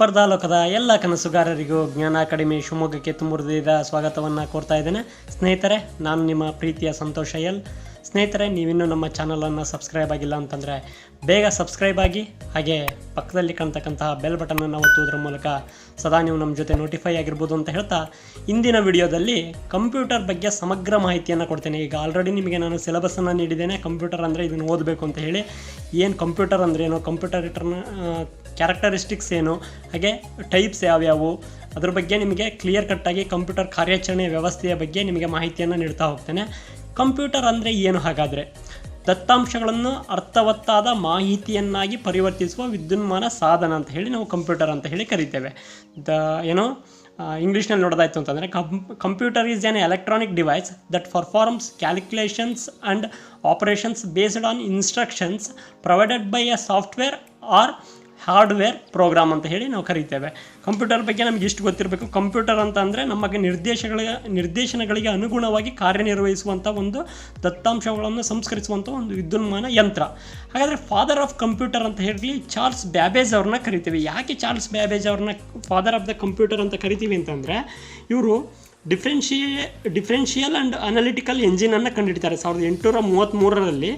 ಸ್ಪರ್ಧಾಲೋಕದ ಎಲ್ಲ ಕನಸುಗಾರರಿಗೂ ಜ್ಞಾನ ಅಕಾಡೆಮಿ ಶಿವಮೊಗ್ಗಕ್ಕೆ ತುಂಬ ಹೃದಯದ ಸ್ವಾಗತವನ್ನು ಕೋರ್ತಾ ಇದ್ದೇನೆ. ಸ್ನೇಹಿತರೆ, ನಾನು ನಿಮ್ಮ ಪ್ರೀತಿಯ ಸಂತೋಷ ಎಲ್. ಸ್ನೇಹಿತರೆ, ನೀವಿನ್ನೂ ನಮ್ಮ ಚಾನಲನ್ನು ಸಬ್ಸ್ಕ್ರೈಬ್ ಆಗಿಲ್ಲ ಅಂತಂದರೆ ಬೇಗ ಸಬ್ಸ್ಕ್ರೈಬ್ ಆಗಿ, ಹಾಗೆ ಪಕ್ಕದಲ್ಲಿ ಕಾಣ್ತಕ್ಕಂತಹ ಬೆಲ್ ಬಟನನ್ನು ಒತ್ತುವುದರ ಮೂಲಕ ಸದಾ ನೀವು ನಮ್ಮ ಜೊತೆ ನೋಟಿಫೈ ಆಗಿರ್ಬೋದು ಅಂತ ಹೇಳ್ತಾ, ಇಂದಿನ ವಿಡಿಯೋದಲ್ಲಿ ಕಂಪ್ಯೂಟರ್ ಬಗ್ಗೆ ಸಮಗ್ರ ಮಾಹಿತಿಯನ್ನು ಕೊಡ್ತೇನೆ. ಈಗ ಆಲ್ರೆಡಿ ನಿಮಗೆ ನಾನು ಸಿಲೆಬಸ್ಸನ್ನು ನೀಡಿದ್ದೇನೆ. ಕಂಪ್ಯೂಟರ್ ಅಂದರೆ ಇದನ್ನು ಓದಬೇಕು ಅಂತ ಹೇಳಿ, ಏನು ಕಂಪ್ಯೂಟರ್ ಅಂದರೆ ಏನು, ಕಂಪ್ಯೂಟರ್ ಕ್ಯಾರೆಕ್ಟರಿಸ್ಟಿಕ್ಸ್ ಏನು, ಹಾಗೆ ಟೈಪ್ಸ್ ಯಾವ್ಯಾವು, ಅದ್ರ ಬಗ್ಗೆ ನಿಮಗೆ ಕ್ಲಿಯರ್ ಕಟ್ಟಾಗಿ ಕಂಪ್ಯೂಟರ್ ಕಾರ್ಯಾಚರಣೆ ವ್ಯವಸ್ಥೆಯ ಬಗ್ಗೆ ನಿಮಗೆ ಮಾಹಿತಿಯನ್ನು ನೀಡ್ತಾ ಹೋಗ್ತೇನೆ. ಕಂಪ್ಯೂಟರ್ ಅಂದರೆ ಏನು ಹಾಗಾದರೆ? ದತ್ತಾಂಶಗಳನ್ನು ಅರ್ಥವತ್ತಾದ ಮಾಹಿತಿಯನ್ನಾಗಿ ಪರಿವರ್ತಿಸುವ ವಿದ್ಯುನ್ಮಾನ ಸಾಧನ ಅಂತ ಹೇಳಿ ನಾವು ಕಂಪ್ಯೂಟರ್ ಅಂತ ಹೇಳಿ ಕರಿತೇವೆ. ಇಂಗ್ಲೀಷ್ನಲ್ಲಿ ನೋಡೋದಾಯಿತು ಅಂತಂದರೆ, computer is an electronic device that performs calculations and operations based on instructions provided by a software or hardware program ಅಂತ ಹೇಳಿ ನಾವು ಕರಿತೇವೆ. ಕಂಪ್ಯೂಟರ್ ಬಗ್ಗೆ ನಮಗೆ ಇಷ್ಟು ಗೊತ್ತಿರಬೇಕು. ಕಂಪ್ಯೂಟರ್ ಅಂತ ಅಂದರೆ ನಮಗೆ ನಿರ್ದೇಶನಗಳಿಗೆ ಅನುಗುಣವಾಗಿ ಕಾರ್ಯನಿರ್ವಹಿಸುವಂಥ ಒಂದು ದತ್ತಾಂಶಗಳನ್ನು ಸಂಸ್ಕರಿಸುವಂಥ ಒಂದು ವಿದ್ಯುನ್ಮಾನ ಯಂತ್ರ. ಹಾಗಾದರೆ ಫಾದರ್ ಆಫ್ ಕಂಪ್ಯೂಟರ್ ಅಂತ ಹೇಳಿ ಚಾರ್ಲ್ಸ್ ಬ್ಯಾಬೇಜ್ ಅವ್ರನ್ನ ಕರಿತೀವಿ. ಯಾಕೆ ಚಾರ್ಲ್ಸ್ ಬ್ಯಾಬೇಜ್ ಅವ್ರನ್ನ ಫಾದರ್ ಆಫ್ ದ ಕಂಪ್ಯೂಟರ್ ಅಂತ ಕರಿತೀವಿ ಅಂತಂದರೆ, ಇವರು ಡಿಫ್ರೆನ್ಷಿಯಲ್ ಆ್ಯಂಡ್ ಅನಾಲಿಟಿಕಲ್ ಎಂಜಿನನ್ನು ಕಂಡುಹಿಡಿತಾರೆ 1833ರಲ್ಲಿ.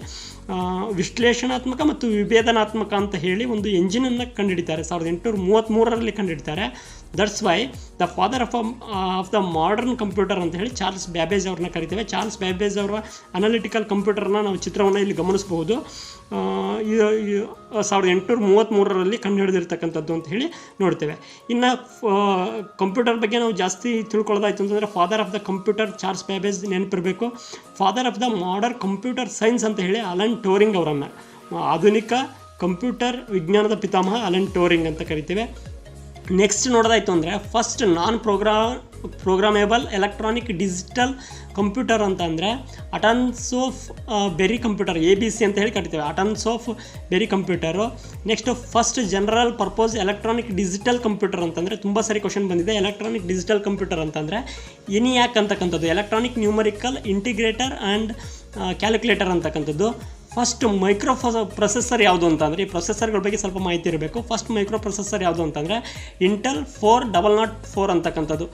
ವಿಶ್ಲೇಷಣಾತ್ಮಕ ಮತ್ತು ವಿಭೇದನಾತ್ಮಕ ಅಂತ ಹೇಳಿ ಒಂದು ಎಂಜಿನನ್ನು ಕಂಡುಹಿಡಿತಾರೆ. 1833ರಲ್ಲಿ ಕಂಡುಹಿಡಿತಾರೆ. That's why the father of the modern computer ಅಂತ ಹೇಳಿ ಚಾರ್ಲ್ಸ್ ಬ್ಯಾಬೇಜ್ ಅವ್ರನ್ನ ಕರಿತೇವೆ. ಚಾರ್ಲ್ಸ್ ಬ್ಯಾಬೇಜ್ ಅವರ ಅನಾಲಿಟಿಕಲ್ ಕಂಪ್ಯೂಟರ್ನ ನಾವು ಚಿತ್ರವನ್ನು ಇಲ್ಲಿ ಗಮನಿಸಬಹುದು. 1833ರಲ್ಲಿ ಕಂಡುಹಿಡಿದಿರ್ತಕ್ಕಂಥದ್ದು ಅಂತ ಹೇಳಿ ನೋಡ್ತೇವೆ. ಇನ್ನು ಕಂಪ್ಯೂಟರ್ ಬಗ್ಗೆ ನಾವು ಜಾಸ್ತಿ ತಿಳ್ಕೊಳ್ಳೋದಾಯ್ತು ಅಂತಂದರೆ, father of the computer Charles Babbage ನೆನಪಿರಬೇಕು. Father of the modern computer science ಅಂತ ಹೇಳಿ ಅಲನ್ ಟ್ಯೂರಿಂಗ್ ಅವರನ್ನು, ಆಧುನಿಕ ಕಂಪ್ಯೂಟರ್ ವಿಜ್ಞಾನದ ಪಿತಾಮಹ ಅಲನ್ ಟ್ಯೂರಿಂಗ್ ಅಂತ ಕರಿತೇವೆ. ನೆಕ್ಸ್ಟ್ ನೋಡೋದಾಯಿತು ಅಂದರೆ, first non programmable electronic digital computer ಅಂತ ಅಂದರೆ Atanasoff Berry computer, ABC ಅಂತ ಹೇಳಿ ಕರಿತೇವೆ. Atanasoff Berry computer. Next first general purpose electronic digital computer ಅಂತಂದರೆ, ತುಂಬ ಸರಿ ಕ್ವಶನ್ ಬಂದಿದೆ. ಎಲೆಕ್ಟ್ರಾನಿಕ್ ಡಿಜಿಟಲ್ ಕಂಪ್ಯೂಟರ್ ಅಂತಂದರೆ ENIAC ಅಂತಕ್ಕಂಥದ್ದು, electronic numerical integrator and calculator ಅಂತಕ್ಕಂಥದ್ದು. ಫಸ್ಟ್ ಮೈಕ್ರೋ ಪ್ರೊಸೆಸರ್ ಯಾವುದು ಅಂತಂದರೆ, ಈ ಪ್ರೊಸೆಸರ್ಗಳ ಬಗ್ಗೆ ಸ್ವಲ್ಪ ಮಾಹಿತಿ ಇರಬೇಕು. ಫಸ್ಟ್ ಮೈಕ್ರೋ ಪ್ರೊಸೆಸರ್ ಯಾವುದು ಅಂತಂದರೆ ಇಂಟೆಲ್ 4004 ಅಂತಕ್ಕಂಥದ್ದು,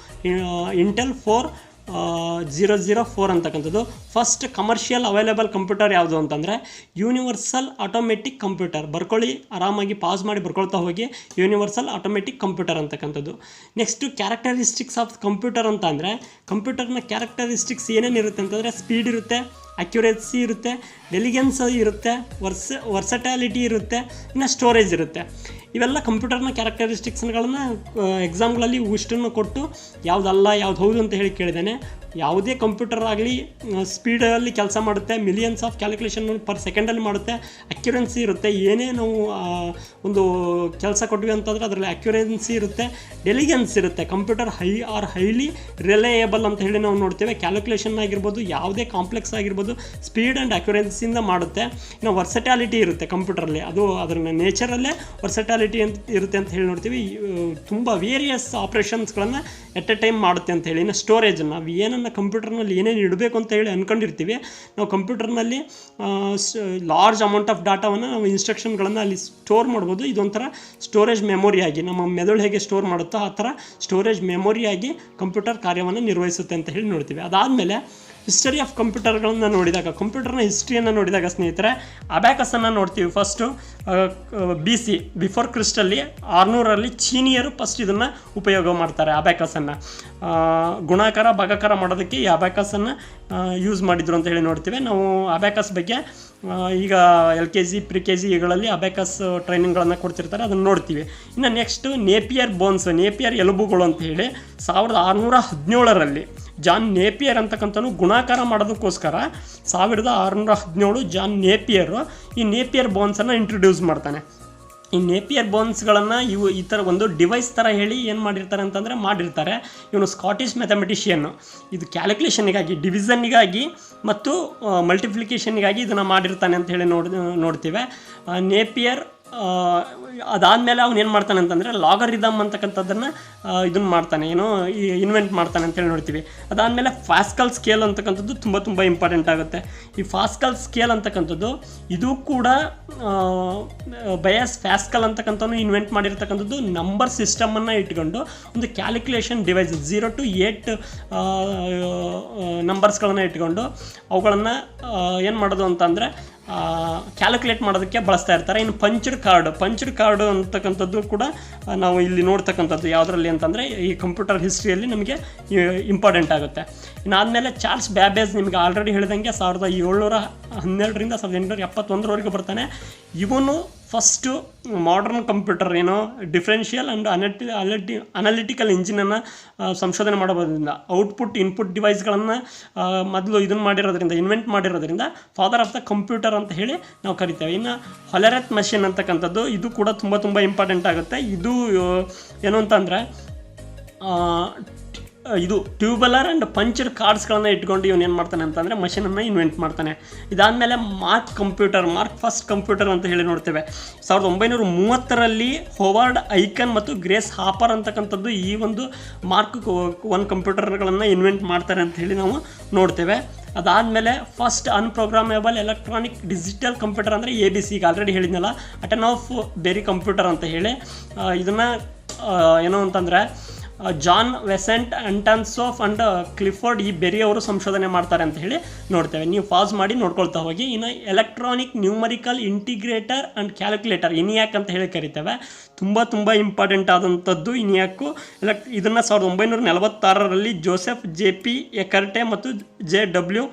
ಇಂಟೆಲ್ 4004 ಅಂತಕ್ಕಂಥದ್ದು. ಫಸ್ಟ್ ಕಮರ್ಷಿಯಲ್ ಅವೈಲೇಬಲ್ ಕಂಪ್ಯೂಟರ್ ಯಾವುದು ಅಂತಂದರೆ ಯೂನಿವರ್ಸಲ್ ಆಟೋಮೆಟಿಕ್ ಕಂಪ್ಯೂಟರ್. ಬರ್ಕೊಳ್ಳಿ, ಆರಾಮಾಗಿ ಪಾಸ್ ಮಾಡಿ ಬರ್ಕೊಳ್ತಾ ಹೋಗಿ, ಯೂನಿವರ್ಸಲ್ ಆಟೋಮೆಟಿಕ್ ಕಂಪ್ಯೂಟರ್ ಅಂತಕ್ಕಂಥದ್ದು. ನೆಕ್ಸ್ಟು ಕ್ಯಾರೆಕ್ಟರಿಸ್ಟಿಕ್ಸ್ ಆಫ್ ಕಂಪ್ಯೂಟರ್ ಅಂತ ಅಂದರೆ, ಕಂಪ್ಯೂಟರ್ನ ಕ್ಯಾರೆಕ್ಟರಿಸ್ಟಿಕ್ಸ್ ಏನೇನಿರುತ್ತೆ ಅಂತಂದರೆ, ಸ್ಪೀಡ್ ಇರುತ್ತೆ, ಅಕ್ಯುರೇಸಿ ಇರುತ್ತೆ, ಡೆಲಿಗೆನ್ಸ್ ಇರುತ್ತೆ, ವರ್ಸಟ್ಯಾಲಿಟಿ ಇರುತ್ತೆ, ಇನ್ನು ಸ್ಟೋರೇಜ್ ಇರುತ್ತೆ. ಇವೆಲ್ಲ ಕಂಪ್ಯೂಟರ್ನ ಕ್ಯಾರೆಕ್ಟರಿಸ್ಟಿಕ್ಸ್ಗಳನ್ನು ಎಕ್ಸಾಮ್ಗಳಲ್ಲಿ ಇಷ್ಟನ್ನು ಕೊಟ್ಟು ಯಾವುದಲ್ಲ ಯಾವ್ದು ಹೌದು ಅಂತ ಹೇಳಿ ಕೇಳಿದ್ದೇನೆ. ಯಾವುದೇ ಕಂಪ್ಯೂಟರ್ ಆಗಲಿ ಸ್ಪೀಡಲ್ಲಿ ಕೆಲಸ ಮಾಡುತ್ತೆ, ಮಿಲಿಯನ್ಸ್ ಆಫ್ ಕ್ಯಾಲ್ಕುಲೇಷನ್ ಪರ್ ಸೆಕೆಂಡಲ್ಲಿ ಮಾಡುತ್ತೆ, ಅಕ್ಯುರೆನ್ಸಿ ಇರುತ್ತೆ. ಏನೇ ನಾವು ಒಂದು ಕೆಲಸ ಕೊಟ್ವಿ ಅಂತಂದರೆ ಅದರಲ್ಲಿ ಅಕ್ಯುರೆನ್ಸಿ ಇರುತ್ತೆ, ಡೆಲಿಗೆನ್ಸ್ ಇರುತ್ತೆ. ಕಂಪ್ಯೂಟರ್ ಹೈಲಿ ರಿಲಯೇಬಲ್ ಅಂತ ಹೇಳಿ ನಾವು ನೋಡ್ತೇವೆ. ಕ್ಯಾಲ್ಕುಲೇಷನ್ ಆಗಿರ್ಬೋದು, ಯಾವುದೇ ಕಾಂಪ್ಲೆಕ್ಸ್ ಆಗಿರ್ಬೋದು, ಸ್ಪೀಡ್ ಆ್ಯಂಡ್ ಅಕ್ಯುರೆನ್ಸಿಯಿಂದ ಮಾಡುತ್ತೆ. ಇನ್ನು ವರ್ಸಟ್ಯಾಲಿಟಿ ಇರುತ್ತೆ ಕಂಪ್ಯೂಟರಲ್ಲಿ, ಅದು ಅದರ ನೇಚರಲ್ಲೇ ವರ್ಸಟ್ಯಾಲಿಟಿ ಅಂತ ಇರುತ್ತೆ ಅಂತ ಹೇಳಿ ನೋಡ್ತೀವಿ. ತುಂಬ ವೇರಿಯಸ್ ಆಪ್ರೇಷನ್ಸ್ಗಳನ್ನು ಎಟ್ ಎ ಟೈಮ್ ಮಾಡುತ್ತೆ ಅಂತ ಹೇಳಿ. ಇನ್ನು ಸ್ಟೋರೇಜ್, ನಾವು ಏನನ್ನು ಕಂಪ್ಯೂಟರ್ನಲ್ಲಿ ಏನೇನು ಇಡಬೇಕು ಅಂತ ಹೇಳಿ ಅಂದ್ಕೊಂಡಿರ್ತೀವಿ, ನಾವು ಕಂಪ್ಯೂಟರ್ನಲ್ಲಿ ಲಾರ್ಜ್ ಅಮೌಂಟ್ ಆಫ್ ಡಾಟಾವನ್ನು ನಾವು ಇನ್ಸ್ಟ್ರಕ್ಷನ್ಗಳನ್ನು ಅಲ್ಲಿ ಸ್ಟೋರ್ ಮಾಡ್ಬೋದು. ಇದೊಂಥರ ಸ್ಟೋರೇಜ್ ಮೆಮೊರಿಯಾಗಿ, ನಮ್ಮ ಮೆದುಳು ಹೇಗೆ ಸ್ಟೋರ್ ಮಾಡುತ್ತೋ ಆ ಥರ ಸ್ಟೋರೇಜ್ ಮೆಮೊರಿಯಾಗಿ ಕಂಪ್ಯೂಟರ್ ಕಾರ್ಯವನ್ನು ನಿರ್ವಹಿಸುತ್ತೆ ಅಂತ ಹೇಳಿ ನೋಡ್ತೀವಿ. ಅದಾದಮೇಲೆ ಹಿಸ್ಟರಿ ಆಫ್ ಕಂಪ್ಯೂಟರ್ಗಳನ್ನು ನೋಡಿದಾಗ, ಕಂಪ್ಯೂಟರ್ನ ಹಿಸ್ಟ್ರಿಯನ್ನು ನೋಡಿದಾಗ ಸ್ನೇಹಿತರೆ, ಅಬ್ಯಾಕಸನ್ನು ನೋಡ್ತೀವಿ. ಫಸ್ಟು BC ಬಿಫೋರ್ ಕ್ರಿಸ್ಟಲ್ಲಿ 600ರಲ್ಲಿ ಚೀನಿಯರು ಫಸ್ಟ್ ಇದನ್ನು ಉಪಯೋಗ ಮಾಡ್ತಾರೆ. ಅಬ್ಯಾಕಸನ್ನು ಗುಣಾಕಾರ ಭಾಗಾಕಾರ ಮಾಡೋದಕ್ಕೆ ಈ ಅಬ್ಯಾಕಸನ್ನು ಯೂಸ್ ಮಾಡಿದ್ರು ಅಂತ ಹೇಳಿ ನೋಡ್ತೀವಿ. ನಾವು ಅಬ್ಯಾಕಸ್ ಬಗ್ಗೆ ಈಗ LKG ಪ್ರಿ-KG ಇವುಗಳಲ್ಲಿ ಅಬ್ಯಾಕಸ್ ಟ್ರೈನಿಂಗ್ಗಳನ್ನು ಕೊಡ್ತಿರ್ತಾರೆ, ಅದನ್ನು ನೋಡ್ತೀವಿ. ಇನ್ನು ನೆಕ್ಸ್ಟು ನೇಪಿಯರ್ ಬೋನ್ಸ್, ನೇಪಿಯರ್ ಎಲುಬುಗಳು ಅಂತ ಹೇಳಿ 1617ರಲ್ಲಿ ಜಾನ್ ನೇಪಿಯರ್ ಅಂತಕ್ಕಂಥನು ಗುಣಾಕಾರ ಮಾಡೋದಕ್ಕೋಸ್ಕರ 1617 ಜಾನ್ ನೇಪಿಯರು ಈ ನೇಪಿಯರ್ ಬೋನ್ಸನ್ನು ಇಂಟ್ರೊಡ್ಯೂಸ್ ಮಾಡ್ತಾನೆ. ಈ ನೇಪಿಯರ್ ಬೋನ್ಸ್ಗಳನ್ನು ಈ ಥರ ಒಂದು ಡಿವೈಸ್ ಥರ ಹೇಳಿ ಏನು ಮಾಡಿರ್ತಾರೆ ಮಾಡಿರ್ತಾರೆ. ಇವನು ಸ್ಕಾಟಿಷ್ ಮ್ಯಾಥಮೆಟಿಷಿಯನ್ನು. ಇದು ಕ್ಯಾಲ್ಕುಲೇಷನ್ನಿಗಾಗಿ, ಡಿವಿಷನ್ನಿಗಾಗಿ ಮತ್ತು ಮಲ್ಟಿಪ್ಲಿಕೇಷನ್ನಿಗಾಗಿ ಇದನ್ನು ಮಾಡಿರ್ತಾನೆ ಅಂತ ಹೇಳಿ ನೋಡ್ತೀವಿ. ನೇಪಿಯರ್ ಅದಾದಮೇಲೆ ಅವ್ನು ಏನು ಮಾಡ್ತಾನೆ ಅಂತಂದರೆ ಲಾಗರಿದಮ್ ಅಂತಕ್ಕಂಥದ್ದನ್ನು ಇದನ್ನು ಮಾಡ್ತಾನೆ, ಏನೋ ಇನ್ವೆಂಟ್ ಮಾಡ್ತಾನೆ ಅಂತೇಳಿ ನೋಡ್ತೀವಿ. ಅದಾದಮೇಲೆ ಫಾಸ್ಕಲ್ ಸ್ಕೇಲ್ ಅಂತಕ್ಕಂಥದ್ದು ತುಂಬ ಇಂಪಾರ್ಟೆಂಟ್ ಆಗುತ್ತೆ. ಈ ಫಾಸ್ಕಲ್ ಸ್ಕೇಲ್ ಅಂತಕ್ಕಂಥದ್ದು ಇದು ಕೂಡ ಬಯಾಸ್ ಫಾಸ್ಕಲ್ ಅಂತಕ್ಕಂಥವ್ನು ಇನ್ವೆಂಟ್ ಮಾಡಿರ್ತಕ್ಕಂಥದ್ದು ನಂಬರ್ ಸಿಸ್ಟಮನ್ನು ಇಟ್ಕೊಂಡು ಒಂದು ಕ್ಯಾಲ್ಕುಲೇಷನ್ ಡಿವೈಸ್ 0 to 8 ನಂಬರ್ಸ್ಗಳನ್ನು ಇಟ್ಕೊಂಡು ಅವುಗಳನ್ನು ಏನು ಮಾಡೋದು ಅಂತಂದರೆ ಕ್ಯಾಲ್ಕುಲೇಟ್ ಮಾಡೋದಕ್ಕೆ ಬಳಸ್ತಾ ಇರ್ತಾರೆ. ಇನ್ನು ಪಂಚ್ಡ್ ಕಾರ್ಡು ಅಂತಕ್ಕಂಥದ್ದು ಕೂಡ ನಾವು ಇಲ್ಲಿ ನೋಡ್ತಕ್ಕಂಥದ್ದು ಯಾವುದರಲ್ಲಿ ಅಂತಂದರೆ ಈ ಕಂಪ್ಯೂಟರ್ ಹಿಸ್ಟ್ರಿಯಲ್ಲಿ ನಮಗೆ ಇಂಪಾರ್ಟೆಂಟ್ ಆಗುತ್ತೆ. ಇನ್ನಾದಮೇಲೆ ಚಾರ್ಲ್ಸ್ ಬ್ಯಾಬೇಜ್ ನಿಮಗೆ ಆಲ್ರೆಡಿ ಹೇಳಿದಂಗೆ 1712ರಿಂದ 1871 ಬರ್ತಾನೆ. ಇವನು ಫಸ್ಟು ಮಾಡರ್ನ್ ಕಂಪ್ಯೂಟರ್ ಏನೋ ಡಿಫ್ರೆನ್ಷಿಯಲ್ ಆ್ಯಂಡ್ ಅನಾಲಿಟಿಕಲ್ ಇಂಜಿನನ್ನು ಸಂಶೋಧನೆ ಮಾಡೋದ್ರಿಂದ ಇನ್ಪುಟ್ ಡಿವೈಸ್ಗಳನ್ನು ಮೊದಲು ಇನ್ವೆಂಟ್ ಮಾಡಿರೋದ್ರಿಂದ ಫಾದರ್ ಆಫ್ ದ ಕಂಪ್ಯೂಟರ್ ಅಂತ ಹೇಳಿ ನಾವು ಕರಿತೇವೆ. ಇನ್ನು ಹೊಲೆರೆತ್ ಮಷಿನ್ ಅಂತಕ್ಕಂಥದ್ದು ಇದು ಕೂಡ ತುಂಬ ಇಂಪಾರ್ಟೆಂಟ್ ಆಗುತ್ತೆ. ಇದು ಏನು ಅಂತಂದರೆ ಇದು ಟ್ಯೂಬಲರ್ ಆ್ಯಂಡ್ ಪಂಚರ್ ಕಾರ್ಡ್ಸ್ಗಳನ್ನು ಇಟ್ಕೊಂಡು ಇವನು ಏನು ಮಾಡ್ತಾನೆ ಅಂತಂದರೆ ಮಷೀನನ್ನು ಇನ್ವೆಂಟ್ ಮಾಡ್ತಾನೆ. ಇದಾದಮೇಲೆ ಮಾರ್ಕ್ ಫಸ್ಟ್ ಕಂಪ್ಯೂಟರ್ ಅಂತ ಹೇಳಿ ನೋಡ್ತೇವೆ. 1930ರಲ್ಲಿ ಹೋವಾರ್ಡ್ ಐಕನ್ ಮತ್ತು ಗ್ರೇಸ್ ಹಾಪರ್ ಅಂತಕ್ಕಂಥದ್ದು ಈ ಒಂದು ಮಾರ್ಕ್ 1 ಕಂಪ್ಯೂಟರ್ಗಳನ್ನು ಇನ್ವೆಂಟ್ ಮಾಡ್ತಾರೆ ಅಂತ ಹೇಳಿ ನಾವು ನೋಡ್ತೇವೆ. ಅದಾದಮೇಲೆ ಫಸ್ಟ್ ಅನ್ಪ್ರೋಗ್ರಾಮೇಬಲ್ ಎಲೆಕ್ಟ್ರಾನಿಕ್ ಡಿಜಿಟಲ್ ಕಂಪ್ಯೂಟರ್ ಅಂದರೆ ABC, ಈಗ ಆಲ್ರೆಡಿ ಹೇಳಿದ್ನಲ್ಲ, ಅಟನ್ ಆಫ್ ಬೆರಿ ಕಂಪ್ಯೂಟರ್ ಅಂತ ಹೇಳಿ ಇದನ್ನು ಏನು ಅಂತಂದರೆ ಜಾನ್ ವೆಸೆಂಟ್ ಅಂಟಾನ್ಸೋಫ್ ಆ್ಯಂಡ್ ಕ್ಲಿಫೋರ್ಡ್ ಈ ಬೆರಿ ಅವರು ಸಂಶೋಧನೆ ಮಾಡ್ತಾರೆ ಅಂತ ಹೇಳಿ ನೋಡ್ತೇವೆ. ನೀವು ಪಾಸ್ ಮಾಡಿ ನೋಡ್ಕೊಳ್ತಾ ಹೋಗಿ. ಇನ್ನು electronic numerical integrator and calculator ENIAC ಅಂತ ಹೇಳಿ ಕರಿತೇವೆ. ತುಂಬ ಇಂಪಾರ್ಟೆಂಟ್ ಆದಂಥದ್ದು ENIAC. ಇದನ್ನು 1946ರಲ್ಲಿ ಜೋಸೆಫ್ JP ಎಕರ್ಟೆ ಮತ್ತು JW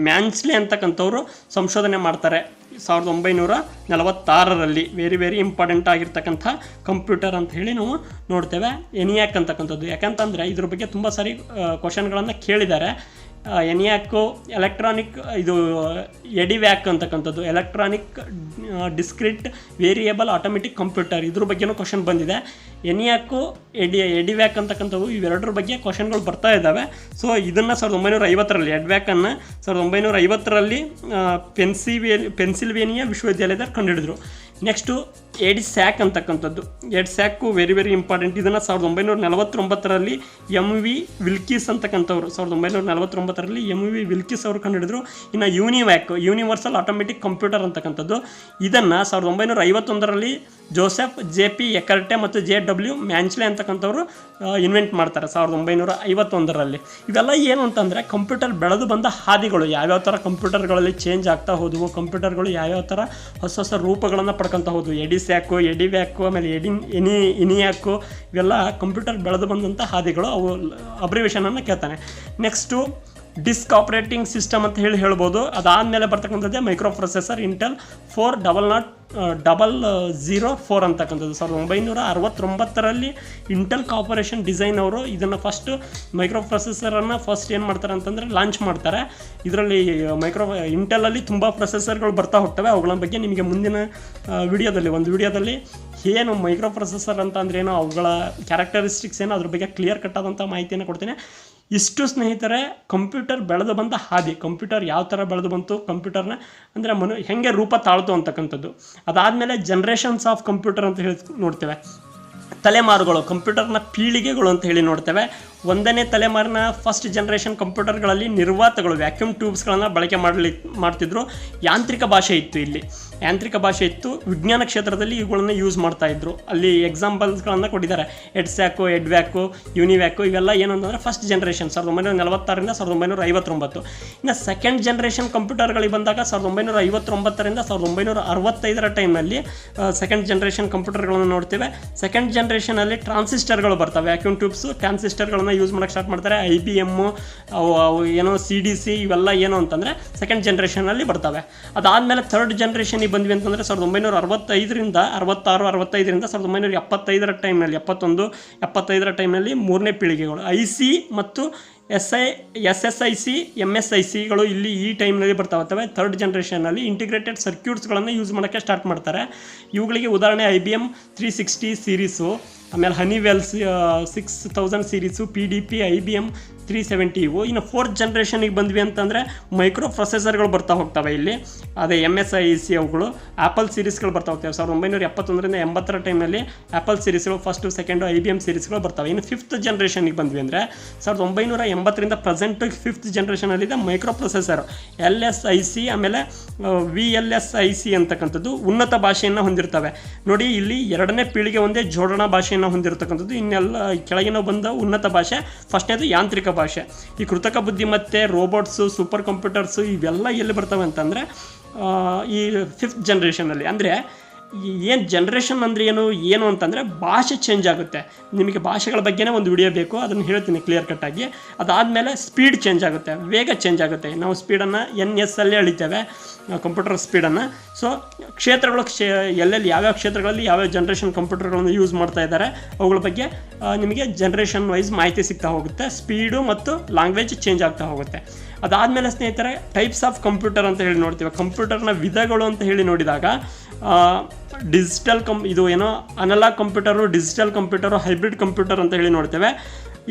ಮ್ಯಾನ್ಸ್ಲೆ ಅಂತಕ್ಕಂಥವ್ರು ಸಂಶೋಧನೆ ಮಾಡ್ತಾರೆ 1946ರಲ್ಲಿ. ವೆರಿ ಇಂಪಾರ್ಟೆಂಟ್ ಆಗಿರ್ತಕ್ಕಂಥ ಕಂಪ್ಯೂಟರ್ ಅಂತ ಹೇಳಿ ನಾವು ನೋಡ್ತೇವೆ ENIAC ಅಂತಕ್ಕಂಥದ್ದು. ಯಾಕಂತಂದರೆ ಇದ್ರ ಬಗ್ಗೆ ತುಂಬ ಸಾರಿ ಕ್ವಶನ್ಗಳನ್ನು ಕೇಳಿದ್ದಾರೆ. ENIAC ಎಲೆಕ್ಟ್ರಾನಿಕ್ ಇದು EDIVAC ಅಂತಕ್ಕಂಥದ್ದು electronic discrete variable automatic computer, ಇದ್ರ ಬಗ್ಗೆನೂ ಕ್ವಶನ್ ಬಂದಿದೆ. ENIAC EDIVAC ಅಂತಕ್ಕಂಥವು ಇವೆರಡರ ಬಗ್ಗೆ ಕ್ವಶನ್ಗಳು ಬರ್ತಾ ಇದ್ದಾವೆ. ಸೊ ಇದನ್ನು 1950ರಲ್ಲಿ EDIVAC-ಅನ್ನು 1950ರಲ್ಲಿ ಪೆನ್ಸಿಲ್ವೇನಿಯಾ ವಿಶ್ವವಿದ್ಯಾಲಯದಲ್ಲಿ ಕಂಡುಹಿಡಿದ್ರು. ನೆಕ್ಸ್ಟು EDSAC ಅಂತಕ್ಕಂಥದ್ದು. EDSAC very important. ಇದನ್ನು 1949ರಲ್ಲಿ MV ವಿಲ್ಕಿಸ್ ಅಂತಕ್ಕಂಥವ್ರು 1949ರಲ್ಲಿ MV ವಿಲ್ಕಿಸ್ ಅವರು ಕಂಡುಹಿಡಿದ್ರು. ಇನ್ನು UNIVAC ಯೂನಿವರ್ಸಲ್ ಆಟೋಮೆಟಿಕ್ ಕಂಪ್ಯೂಟರ್ ಅಂತಕ್ಕಂಥದ್ದು. ಇದನ್ನು 1951ರಲ್ಲಿ ಜೋಸೆಫ್ JP ಎಕರ್ಟೆ ಮತ್ತು JW ಮ್ಯಾನ್ಸ್ಲೆ ಅಂತಕ್ಕಂಥವ್ರು ಇನ್ವೆಂಟ್ ಮಾಡ್ತಾರೆ 1951ರಲ್ಲಿ. ಇವೆಲ್ಲ ಏನು ಅಂತಂದರೆ ಕಂಪ್ಯೂಟರ್ ಬೆಳೆದು ಬಂದ ಹಾದಿಗಳು, ಯಾವ್ಯಾವ ಥರ ಕಂಪ್ಯೂಟರ್ಗಳಲ್ಲಿ ಚೇಂಜ್ ಆಗ್ತಾ ಹೋದವು, ಕಂಪ್ಯೂಟರ್ಗಳು ಯಾವ್ಯಾವ ಥರ ಹೊಸ ರೂಪಗಳನ್ನು ಪಡ್ಕೊತ ಹೋದವು. EDSAC EDIVAC ಆಮೇಲೆ ENIAC ಇವೆಲ್ಲ ಕಂಪ್ಯೂಟರ್ ಬೆಳೆದು ಬಂದಂಥ ಹಾದಿಗಳು. ಅವು ಅಬ್ರಿವೇಷನನ್ನು ಕೇಳ್ತಾನೆ. ನೆಕ್ಸ್ಟು ಡಿಸ್ಕ್ ಆಪರೇಟಿಂಗ್ ಸಿಸ್ಟಮ್ ಅಂತ ಹೇಳ್ಬೋದು. ಅದಾದಮೇಲೆ ಬರ್ತಕ್ಕಂಥದ್ದೇ ಮೈಕ್ರೋ ಪ್ರೊಸೆಸರ್ ಇಂಟೆಲ್ 4000 ಅಂತಕ್ಕಂಥದ್ದು 1969ರಲ್ಲಿ ಇಂಟೆಲ್ ಕಾರ್ಪೊರೇಷನ್ ಡಿಸೈನ್ ಅವರು ಇದನ್ನು ಫಸ್ಟ್ ಮೈಕ್ರೋ ಪ್ರೊಸೆಸರನ್ನು ಏನು ಮಾಡ್ತಾರೆ ಅಂತಂದರೆ ಲಾಂಚ್ ಮಾಡ್ತಾರೆ. ಇದರಲ್ಲಿ ಇಂಟೆಲಲ್ಲಿ ತುಂಬ ಪ್ರೊಸೆಸರ್ಗಳು ಬರ್ತಾ ಹೋಗ್ತವೆ. ಅವುಗಳ ಬಗ್ಗೆ ನಿಮಗೆ ಮುಂದಿನ ಒಂದು ವಿಡಿಯೋದಲ್ಲಿ ಏನು ಮೈಕ್ರೋ ಪ್ರೊಸೆಸರ್ ಅಂತ ಅಂದ್ರೆ ಏನೋ, ಅವುಗಳ ಕ್ಯಾರೆಕ್ಟರಿಸ್ಟಿಕ್ಸ್ ಏನೋ, ಅದ್ರ ಬಗ್ಗೆ ಕ್ಲಿಯರ್ ಕಟ್ ಆದಂಥ ಮಾಹಿತಿಯನ್ನು ಕೊಡ್ತೀನಿ. ಇಷ್ಟು ಸ್ನೇಹಿತರೆ ಕಂಪ್ಯೂಟರ್ ಬೆಳೆದು ಬಂದ ಹಾದಿ, ಕಂಪ್ಯೂಟರ್ ಯಾವ ಥರ ಬೆಳೆದು ಬಂತು, ಕಂಪ್ಯೂಟರ್ನ ಅಂದರೆ ಹೆಂಗೆ ರೂಪ ತಾಳ್ತು ಅಂತಕ್ಕಂಥದ್ದು. ಅದಾದಮೇಲೆ ಜನ್ರೇಷನ್ಸ್ ಆಫ್ ಕಂಪ್ಯೂಟರ್ ಅಂತ ಹೇಳಿ ನೋಡ್ತೇವೆ. ತಲೆಮಾರುಗಳು, ಕಂಪ್ಯೂಟರ್ನ ಪೀಳಿಗೆಗಳು ಅಂತ ಹೇಳಿ ನೋಡ್ತೇವೆ. 1ನೇ ತಲೆಮಾರಿನ ಫಸ್ಟ್ ಜನ್ರೇಷನ್ ಕಂಪ್ಯೂಟರ್ಗಳಲ್ಲಿ ನಿರ್ವಾತಗಳು ವ್ಯಾಕ್ಯೂಮ್ ಟ್ಯೂಬ್ಸ್ಗಳನ್ನು ಬಳಕೆ ಮಾಡ್ತಿದ್ರು. ಯಾಂತ್ರಿಕ ಭಾಷೆ ಇತ್ತು. ವಿಜ್ಞಾನ ಕ್ಷೇತ್ರದಲ್ಲಿ ಇವುಗಳನ್ನು ಯೂಸ್ ಮಾಡ್ತಾಯಿದ್ರು. ಅಲ್ಲಿ ಎಕ್ಸಾಂಪಲ್ಸ್ಗಳನ್ನು ಕೊಟ್ಟಿದ್ದಾರೆ. EDSAC EDIVAC UNIVAC ಇವೆಲ್ಲ ಏನು ಅಂತಂದರೆ ಫಸ್ಟ್ ಜನ್ರೇಷನ್ 1946ರಿಂದ 1959. ಇನ್ನು ಸೆಕೆಂಡ್ ಜನ್ರೇಷನ್ ಕಂಪ್ಯೂಟರ್ಗಳಿಗೆ ಬಂದಾಗ 1959ರಿಂದ 1965 ಟೈಮ್ನಲ್ಲಿ ಸೆಕೆಂಡ್ ಜನ್ರೇಷನ್ ಕಂಪ್ಯೂಟರ್ಗಳನ್ನು ನೋಡ್ತೇವೆ. ಸೆಕೆಂಡ್ ಜನ್ರೇಷನಲ್ಲಿ ಟ್ರಾನ್ಸಿಸ್ಟರ್ಗಳು ಬರ್ತವೆ, ವ್ಯಾಕ್ಯೂಮ್ ಟ್ಯೂಬ್ಸು ಟ್ರಾನ್ಸಿಸ್ಟರ್ಗಳನ್ನು ಯೂಸ್ ಮಾಡೋಕ್ಕೆ ಸ್ಟಾರ್ಟ್ ಮಾಡ್ತಾರೆ. IBM ಏನೋ CDC ಇವೆಲ್ಲ ಏನು ಅಂತಂದರೆ ಸೆಕೆಂಡ್ ಜನ್ರೇಷನಲ್ಲಿ ಬರ್ತವೆ. ಅದಾದಮೇಲೆ ಥರ್ಡ್ ಜನ್ರೇಷನಿಗೆ ಬಂದ್ವಿ ಅಂತಂದರೆ 1965ರಿಂದ 1975 ಟೈಮ್ನಲ್ಲಿ 71-75 ಟೈಮ್ನಲ್ಲಿ 3ನೇ ಪೀಳಿಗೆಗಳು IC ಮತ್ತು SSIC MSICಗಳು ಇಲ್ಲಿ ಈ ಟೈಮ್ನಲ್ಲಿ ಬರ್ತಾವೆ. ಥರ್ಡ್ ಜನ್ರೇಷನಲ್ಲಿ ಇಂಟಿಗ್ರೇಟೆಡ್ ಸರ್ಕ್ಯೂಟ್ಸ್ಗಳನ್ನು ಯೂಸ್ ಮಾಡೋಕ್ಕೆ ಸ್ಟಾರ್ಟ್ ಮಾಡ್ತಾರೆ. ಇವುಗಳಿಗೆ ಉದಾಹರಣೆ IBM 360 ಸೀರೀಸು, ಆಮೇಲೆ ಹನಿವೆಲ್ಸ್ 6000 ಸೀರೀಸು, PDP, IBM 370 ಇವು. ಇನ್ನು 4th ಜನ್ರೇಷನಿಗೆ ಬಂದ್ವಿ ಅಂತಂದರೆ ಮೈಕ್ರೋ ಪ್ರೊಸೆಸರ್ಗಳು ಬರ್ತಾ ಹೋಗ್ತವೆ ಇಲ್ಲಿ. ಅದೇ MSIC ಅವುಗಳು ಆ್ಯಪಲ್ ಸೀರೀಸ್ಗಳು ಬರ್ತಾ ಹೋಗ್ತವೆ. 1971ರಿಂದ 80ರ ಟೈಮಲ್ಲಿ ಆ್ಯಪಲ್ ಸೀರೀಸ್ಗಳು ಫಸ್ಟು, ಸೆಕೆಂಡು, IBM ಸೀರೀಸ್ಗಳು ಬರ್ತವೆ. ಇನ್ನು 5th ಜನ್ರೇಷನಿಗೆ ಬಂದ್ವಿ ಅಂದರೆ 1980ರಿಂದ ಪ್ರೆಸೆಂಟ್ 5th ಜನ್ರೇಷನಲ್ಲಿದೆ ಮೈಕ್ರೋ ಪ್ರೊಸೆಸರ್ LSIC, ಆಮೇಲೆ VLSIC ಅಂತಕ್ಕಂಥದ್ದು ಉನ್ನತ ಭಾಷೆಯನ್ನು ಹೊಂದಿರ್ತವೆ. ನೋಡಿ ಇಲ್ಲಿ 2ನೇ ಪೀಳಿಗೆ ಒಂದೇ ಜೋಡಣಾ ಭಾಷೆಯನ್ನು ಹೊಂದಿರತಕ್ಕಂಥದ್ದು. ಇನ್ನೆಲ್ಲ ಕೆಳಗಿನ ಬಂದ ಉನ್ನತ ಭಾಷೆ, ಫಸ್ಟ್ನೇದು ಯಾಂತ್ರಿಕ ಭಾಷೆ. ಈ ಕೃತಕ ಬುದ್ಧಿಮತ್ತೆ, ರೋಬೋಟ್ಸು, ಸೂಪರ್ ಕಂಪ್ಯೂಟರ್ಸು ಇವೆಲ್ಲ ಎಲ್ಲಿ ಬರ್ತವೆ ಅಂತಂದರೆ ಈ 5th ಜನ್ರೇಷನಲ್ಲಿ. ಅಂದರೆ ಏನು ಜನ್ರೇಷನ್ ಅಂದರೆ ಏನು ಅಂತಂದರೆ ಭಾಷೆ ಚೇಂಜ್ ಆಗುತ್ತೆ. ನಿಮಗೆ ಭಾಷೆಗಳ ಬಗ್ಗೆನೇ ಒಂದು ವಿಡಿಯೋ ಬೇಕು, ಅದನ್ನು ಹೇಳ್ತೀನಿ ಕ್ಲಿಯರ್ ಕಟ್ಟಾಗಿ. ಅದಾದಮೇಲೆ ಸ್ಪೀಡ್ ಚೇಂಜ್ ಆಗುತ್ತೆ, ವೇಗ ಚೇಂಜ್ ಆಗುತ್ತೆ. ನಾವು ಸ್ಪೀಡನ್ನು NS ಅಲ್ಲೇ ಅಳಿತೇವೆ, ಕಂಪ್ಯೂಟರ್ ಸ್ಪೀಡನ್ನು. ಸೊ ಕ್ಷೇತ್ರಗಳು ಎಲ್ಲೆಲ್ಲಿ ಯಾವ್ಯಾವ ಕ್ಷೇತ್ರಗಳಲ್ಲಿ ಯಾವ್ಯಾವ ಜನ್ರೇಷನ್ ಕಂಪ್ಯೂಟರ್ಗಳನ್ನು ಯೂಸ್ ಮಾಡ್ತಾ ಇದ್ದಾರೆ ಅವುಗಳ ಬಗ್ಗೆ ನಿಮಗೆ ಜನ್ರೇಷನ್ ವೈಸ್ ಮಾಹಿತಿ ಸಿಗ್ತಾ ಹೋಗುತ್ತೆ. ಸ್ಪೀಡು ಮತ್ತು ಲ್ಯಾಂಗ್ವೇಜ್ ಚೇಂಜ್ ಆಗ್ತಾ ಹೋಗುತ್ತೆ. ಅದಾದಮೇಲೆ ಸ್ನೇಹಿತರೆ ಟೈಪ್ಸ್ ಆಫ್ ಕಂಪ್ಯೂಟರ್ ಅಂತ ಹೇಳಿ ನೋಡ್ತೀವಿ. ಕಂಪ್ಯೂಟರ್ನ ವಿಧಗಳು ಅಂತ ಹೇಳಿ ನೋಡಿದಾಗ ಡಿಜಿಟಲ್ ಇದು ಏನೋ analogue computer, digital computer, hybrid computer ಅಂತ ಹೇಳಿ ನೋಡ್ತೇವೆ.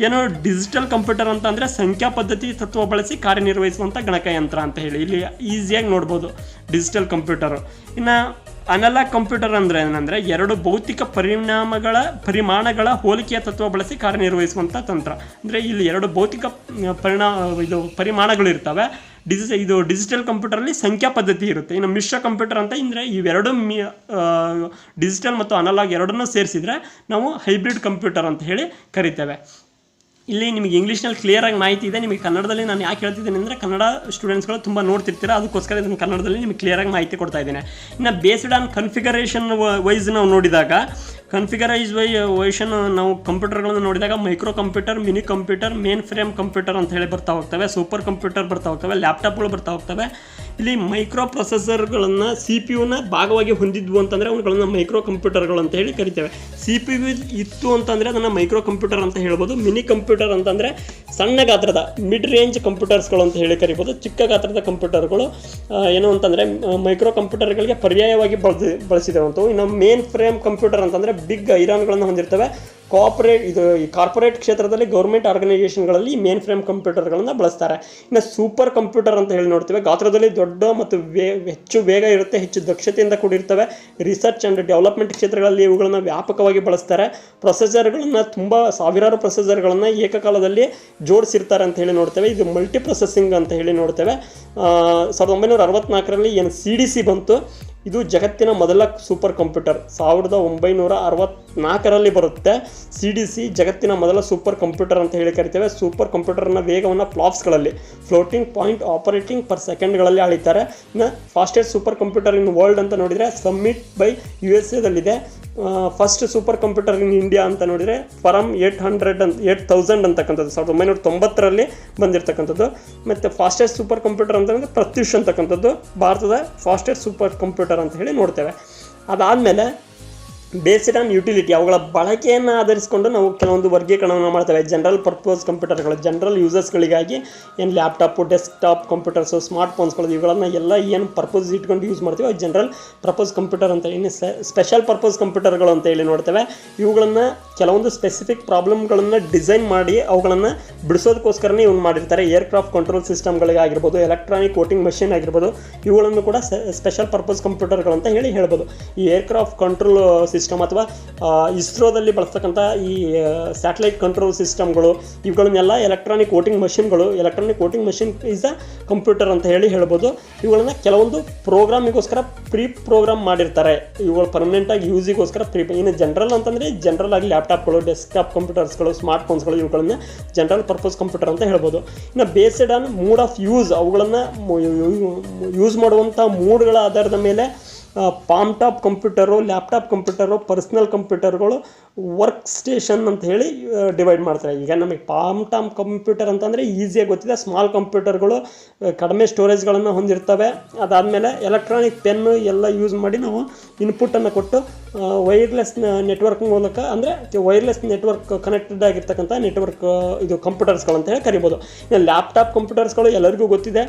ಏನೋ ಡಿಜಿಟಲ್ ಕಂಪ್ಯೂಟರ್ ಅಂತ ಅಂದರೆ ಸಂಖ್ಯಾ ಪದ್ಧತಿ ತತ್ವ ಬಳಸಿ ಕಾರ್ಯನಿರ್ವಹಿಸುವಂಥ ಗಣಕಯಂತ್ರ ಅಂತ ಹೇಳಿ ಇಲ್ಲಿ ಈಸಿಯಾಗಿ ನೋಡ್ಬೋದು ಡಿಜಿಟಲ್ ಕಂಪ್ಯೂಟರು. ಇನ್ನು ಅನಲಾಗ್ ಕಂಪ್ಯೂಟರ್ ಅಂದರೆ ಏನಂದರೆ 2 ಭೌತಿಕ ಪರಿಮಾಣಗಳ ಹೋಲಿಕೆಯ ತತ್ವ ಬಳಸಿ ಕಾರ್ಯನಿರ್ವಹಿಸುವಂಥ ತಂತ್ರ. ಅಂದರೆ ಇಲ್ಲಿ 2 ಭೌತಿಕ ಪರಿಮಾಣಗಳು ಇರ್ತವೆ. ಇದು ಡಿಜಿಟಲ್ ಕಂಪ್ಯೂಟರಲ್ಲಿ ಸಂಖ್ಯಾ ಪದ್ಧತಿ ಇರುತ್ತೆ. ಇನ್ನು ಮಿಶ್ರ ಕಂಪ್ಯೂಟರ್ ಅಂತ ಅಂದರೆ ಇವೆರಡು ಡಿಜಿಟಲ್ ಮತ್ತು ಅನಲಾಗ್ ಎರಡನ್ನೂ ಸೇರಿಸಿದರೆ ನಾವು ಹೈಬ್ರಿಡ್ ಕಂಪ್ಯೂಟರ್ ಅಂತ ಹೇಳಿ ಕರಿತೇವೆ. ಇಲ್ಲಿ ನಿಮಗೆ ಇಂಗ್ಲೀಷ್ನಲ್ಲಿ ಕ್ಲಿಯರಾಗಿ ಮಾಹಿತಿ ಇದೆ. ನಿಮಗೆ ಕನ್ನಡದಲ್ಲಿ ನಾನು ಯಾಕೆ ಹೇಳ್ತಿದ್ದೀನಿ ಅಂದರೆ ಕನ್ನಡ ಸ್ಟೂಡೆಂಟ್ಸ್ಗಳು ತುಂಬ ನೋಡ್ತಿರ್ತೀರ, ಅದಕ್ಕೋಸ್ಕರ ಇದನ್ನು ಕನ್ನಡದಲ್ಲಿ ನಿಮಗೆ ಕ್ಲಿಯರಾಗಿ ಮಾಹಿತಿ ಕೊಡ್ತಾ ಇದ್ದೀನಿ. ಇನ್ನು ಬೇಸ್ಡ್ ಆನ್ ಕನ್ಫಿಗರೇಷನ್ ವೈಸ್ ನಾವು ನೋಡಿದಾಗ ವೈಷನ್ ನಾವು ಕಂಪ್ಯೂಟರ್ಗಳನ್ನು ನೋಡಿದಾಗ micro computer, mini computer, main frame computer ಅಂತ ಹೇಳಿ ಬರ್ತಾ ಹೋಗ್ತವೆ. ಸೂಪರ್ ಕಂಪ್ಯೂಟರ್ ಬರ್ತಾ ಹೋಗ್ತವೆ, ಲ್ಯಾಪ್ಟಾಪ್ಗಳು ಬರ್ತಾ ಹೋಗ್ತವೆ. ಇಲ್ಲಿ ಮೈಕ್ರೋ ಪ್ರೊಸೆಸರ್ಗಳನ್ನು CPU ಭಾಗವಾಗಿ ಹೊಂದಿದ್ವು ಅಂತಂದರೆ ಅವುಗಳನ್ನು ಮೈಕ್ರೋ ಕಂಪ್ಯೂಟರ್ಗಳು ಅಂತ ಹೇಳಿ ಕರಿತೇವೆ. CPU ಇತ್ತು ಅಂತಂದರೆ ಅದನ್ನು ಮೈಕ್ರೋ ಕಂಪ್ಯೂಟರ್ ಅಂತ ಹೇಳ್ಬೋದು. ಮಿನಿ ಕಂಪ್ಯೂಟರ್ ಅಂತಂದರೆ ಸಣ್ಣ ಗಾತ್ರದ ಮಿಡ್ ರೇಂಜ್ ಕಂಪ್ಯೂಟರ್ಸ್ಗಳು ಅಂತ ಹೇಳಿ ಕರಿಬೋದು. ಚಿಕ್ಕ ಗಾತ್ರದ ಕಂಪ್ಯೂಟರ್ಗಳು ಏನು ಅಂತಂದರೆ ಮೈಕ್ರೋ ಕಂಪ್ಯೂಟರ್ಗಳಿಗೆ ಪರ್ಯಾಯವಾಗಿ ಬಳಸಿದವಂಥವು. ಇನ್ನು ಮೇನ್ ಫ್ರೇಮ್ ಕಂಪ್ಯೂಟರ್ ಅಂತಂದರೆ ಬಿಗ್ ಐರಾನ್ಗಳನ್ನು ಹೊಂದಿರ್ತವೆ. ಈ ಕಾರ್ಪೊರೇಟ್ ಕ್ಷೇತ್ರದಲ್ಲಿ ಗೌರ್ಮೆಂಟ್ ಆರ್ಗನೈಸೇಷನ್ಗಳಲ್ಲಿ ಮೇನ್ ಫ್ರೇಮ್ ಕಂಪ್ಯೂಟರ್ಗಳನ್ನು ಬಳಸ್ತಾರೆ. ಇನ್ನು ಸೂಪರ್ ಕಂಪ್ಯೂಟರ್ ಅಂತ ಹೇಳಿ ನೋಡ್ತೇವೆ. ಗಾತ್ರದಲ್ಲಿ ದೊಡ್ಡ ಮತ್ತು ಹೆಚ್ಚು ವೇಗ ಇರುತ್ತೆ, ಹೆಚ್ಚು ದಕ್ಷತೆಯಿಂದ ಕೂಡಿರ್ತವೆ. ರಿಸರ್ಚ್ ಆ್ಯಂಡ್ ಡೆವಲಪ್ಮೆಂಟ್ ಕ್ಷೇತ್ರಗಳಲ್ಲಿ ಇವುಗಳನ್ನು ವ್ಯಾಪಕವಾಗಿ ಬಳಸ್ತಾರೆ. ಪ್ರೊಸೆಸರ್ಗಳನ್ನು ಸಾವಿರಾರು ಪ್ರೊಸೆಸರ್ಗಳನ್ನು ಏಕಕಾಲದಲ್ಲಿ ಜೋಡಿಸಿರ್ತಾರೆ ಅಂತ ಹೇಳಿ ನೋಡ್ತೇವೆ. ಇದು ಮಲ್ಟಿ ಪ್ರೊಸೆಸಿಂಗ್ ಅಂತ ಹೇಳಿ ನೋಡ್ತೇವೆ. 1964ರಲ್ಲಿ ಏನು CDC ಬಂತು, ಇದು ಜಗತ್ತಿನ ಮೊದಲ ಸೂಪರ್ ಕಂಪ್ಯೂಟರ್. 1964ರಲ್ಲಿ ಬರುತ್ತೆ. CDC ಜಗತ್ತಿನ ಮೊದಲ ಸೂಪರ್ ಕಂಪ್ಯೂಟರ್ ಅಂತ ಹೇಳಿ ಕರಿತೇವೆ. ಸೂಪರ್ ಕಂಪ್ಯೂಟರ್ನ ವೇಗವನ್ನು ಫ್ಲಾಪ್ಸ್ಗಳಲ್ಲಿ, ಫ್ಲೋಟಿಂಗ್ ಪಾಯಿಂಟ್ ಆಪರೇಟಿಂಗ್ ಪರ್ ಸೆಕೆಂಡ್ಗಳಲ್ಲಿ ಅಳಿತಾರೆ. ಇನ್ನು fastest super computer in world ಅಂತ ನೋಡಿದರೆ submit by USA first super computer in India ಅಂತ ನೋಡಿದರೆ ಫರಮ್ 8000 ಅಂತಕ್ಕಂಥದ್ದು 1990ರಲ್ಲಿ ಬಂದಿರತಕ್ಕಂಥದ್ದು. ಮತ್ತು ಫಾಸ್ಟೆಸ್ಟ್ ಸೂಪರ್ ಕಂಪ್ಯೂಟರ್ ಅಂತಂದರೆ ಪ್ರತ್ಯುಷ್ ಅಂತಕ್ಕಂಥದ್ದು ಭಾರತದ ಫಾಸ್ಟೆಸ್ಟ್ ಸೂಪರ್ ಕಂಪ್ಯೂಟರ್ ಅಂತ ಹೇಳಿ ನೋಡ್ತೇವೆ. ಅದಾದಮೇಲೆ ಬೇಸ್ಡ್ ಆನ್ ಯುಟಿಲಿಟಿ, ಅವುಗಳ ಬಳಕೆಯನ್ನು ಆಧರಿಸಿಕೊಂಡು ನಾವು ಕೆಲವೊಂದು ವರ್ಗೀಕರಣವನ್ನು ಮಾಡ್ತೇವೆ. ಜನರಲ್ ಪರ್ಪಸ್ ಕಂಪ್ಯೂಟರ್ಗಳು, ಜನರಲ್ ಯೂಸರ್ಸ್ಗಳಿಗಾಗಿ ಏನು ಲ್ಯಾಪ್ಟಾಪು, ಡೆಸ್ಕ್ಟಾಪ್ ಕಂಪ್ಯೂಟರ್ಸು, ಸ್ಮಾರ್ಟ್ ಫೋನ್ಸ್ಗಳು ಇವುಗಳನ್ನು ಎಲ್ಲ ಏನು ಪರ್ಪಸ್ ಇಟ್ಕೊಂಡು ಯೂಸ್ ಮಾಡ್ತೀವಿ ಅದು ಜನರಲ್ ಪರ್ಪಸ್ ಕಂಪ್ಯೂಟರ್ ಅಂತ. ಇನ್ನು ಸ್ಪೆಷಲ್ ಪರ್ಪಸ್ ಕಂಪ್ಯೂಟರ್ಗಳು ಅಂತ ಹೇಳಿ ನೋಡ್ತೇವೆ. ಇವುಗಳನ್ನು ಕೆಲವೊಂದು ಸ್ಪೆಸಿಫಿಕ್ ಪ್ರಾಬ್ಲಮ್ಗಳನ್ನು ಡಿಸೈನ್ ಮಾಡಿ ಅವುಗಳನ್ನು ಬಿಡಿಸೋದಕ್ಕೋಸ್ಕರನೇ ಇವ್ನು ಮಾಡಿರ್ತಾರೆ. ಏರ್ಕ್ರಾಫ್ಟ್ ಕಂಟ್ರೋಲ್ ಸಿಸ್ಟಮ್ಗಳಿಗಾಗಿರ್ಬೋದು, ಎಲೆಕ್ಟ್ರಾನಿಕ್ ವೋಟಿಂಗ್ ಮಷಿನ್ ಆಗಿರ್ಬೋದು, ಇವುಗಳನ್ನು ಕೂಡ ಸ್ಪೆಷಲ್ ಪರ್ಪಸ್ ಕಂಪ್ಯೂಟರ್ಗಳು ಅಂತ ಹೇಳ್ಬೋದು. ಈ ಏರ್ಕ್ರಾಫ್ಟ್ ಕಂಟ್ರೋಲ್ ಸಿಸ್ಟಮ್ ಅಥವಾ ಇಸ್ರೋದಲ್ಲಿ ಬಳಸ್ತಕ್ಕಂಥ ಈ ಸ್ಯಾಟಲೈಟ್ ಕಂಟ್ರೋಲ್ ಸಿಸ್ಟಮ್ಗಳು ಇವುಗಳನ್ನೆಲ್ಲ ಎಲೆಕ್ಟ್ರಾನಿಕ್ ವೋಟಿಂಗ್ ಮಷಿನ್ಗಳು. Electronic voting machine is a computer ಅಂತ ಹೇಳ್ಬೋದು. ಇವುಗಳನ್ನ ಕೆಲವೊಂದು ಪ್ರೋಗ್ರಾಮಿಗೋಸ್ಕರ ಪ್ರೋಗ್ರಾಮ್ ಮಾಡಿರ್ತಾರೆ. ಇವುಗಳು ಪರ್ಮನೆಂಟಾಗಿ ಯೂಸಿಗೋಸ್ಕರ ಇನ್ನು ಜನರಲ್ ಅಂತಂದರೆ ಜನರಲ್ ಆಗಿ ಲ್ಯಾಪ್ಟಾಪ್ಗಳು, ಡೆಸ್ಕ್ಟಾಪ್ ಕಂಪ್ಯೂಟರ್ಸ್ಗಳು, ಸ್ಮಾರ್ಟ್ ಫೋನ್ಸ್ಗಳು ಇವುಗಳನ್ನ ಜನರಲ್ ಪರ್ಪಸ್ ಕಂಪ್ಯೂಟರ್ ಅಂತ ಹೇಳ್ಬೋದು. ಇನ್ನು based on mood of use, ಅವುಗಳನ್ನು ಯೂಸ್ ಮಾಡುವಂಥ ಮೂಡ್ಗಳ ಆಧಾರದ ಮೇಲೆ palm top computer, laptop computer, personal ಕಂಪ್ಯೂಟರ್ಗಳು, ವರ್ಕ್ ಸ್ಟೇಷನ್ ಅಂತ ಹೇಳಿ ಡಿವೈಡ್ ಮಾಡ್ತಾರೆ. ಈಗ ನಮಗೆ ಪಾಮ್ ಟಾಪ್ ಕಂಪ್ಯೂಟರ್ ಅಂತಂದರೆ ಈಸಿಯಾಗಿ ಗೊತ್ತಿದೆ. ಸ್ಮಾಲ್ ಕಂಪ್ಯೂಟರ್ಗಳು ಕಡಿಮೆ ಸ್ಟೋರೇಜ್ಗಳನ್ನು ಹೊಂದಿರ್ತವೆ. ಅದಾದಮೇಲೆ ಎಲೆಕ್ಟ್ರಾನಿಕ್ ಪೆನ್ನು ಎಲ್ಲ ಯೂಸ್ ಮಾಡಿ ನಾವು ಇನ್ಪುಟ್ಟನ್ನು ಕೊಟ್ಟು ವೈರ್ಲೆಸ್ ನೆಟ್ವರ್ಕ್ ಮೂಲಕ, ಅಂದರೆ ವೈರ್ಲೆಸ್ ನೆಟ್ವರ್ಕ್ ಕನೆಕ್ಟೆಡ್ ಆಗಿರ್ತಕ್ಕಂಥ ನೆಟ್ವರ್ಕ್ ಇದು ಕಂಪ್ಯೂಟರ್ಸ್ಗಳು ಅಂತ ಹೇಳಿ ಕರಿಬೋದು. ಇನ್ನು ಲ್ಯಾಪ್ಟಾಪ್ ಕಂಪ್ಯೂಟರ್ಸ್ಗಳು ಎಲ್ಲರಿಗೂ ಗೊತ್ತಿದೆ,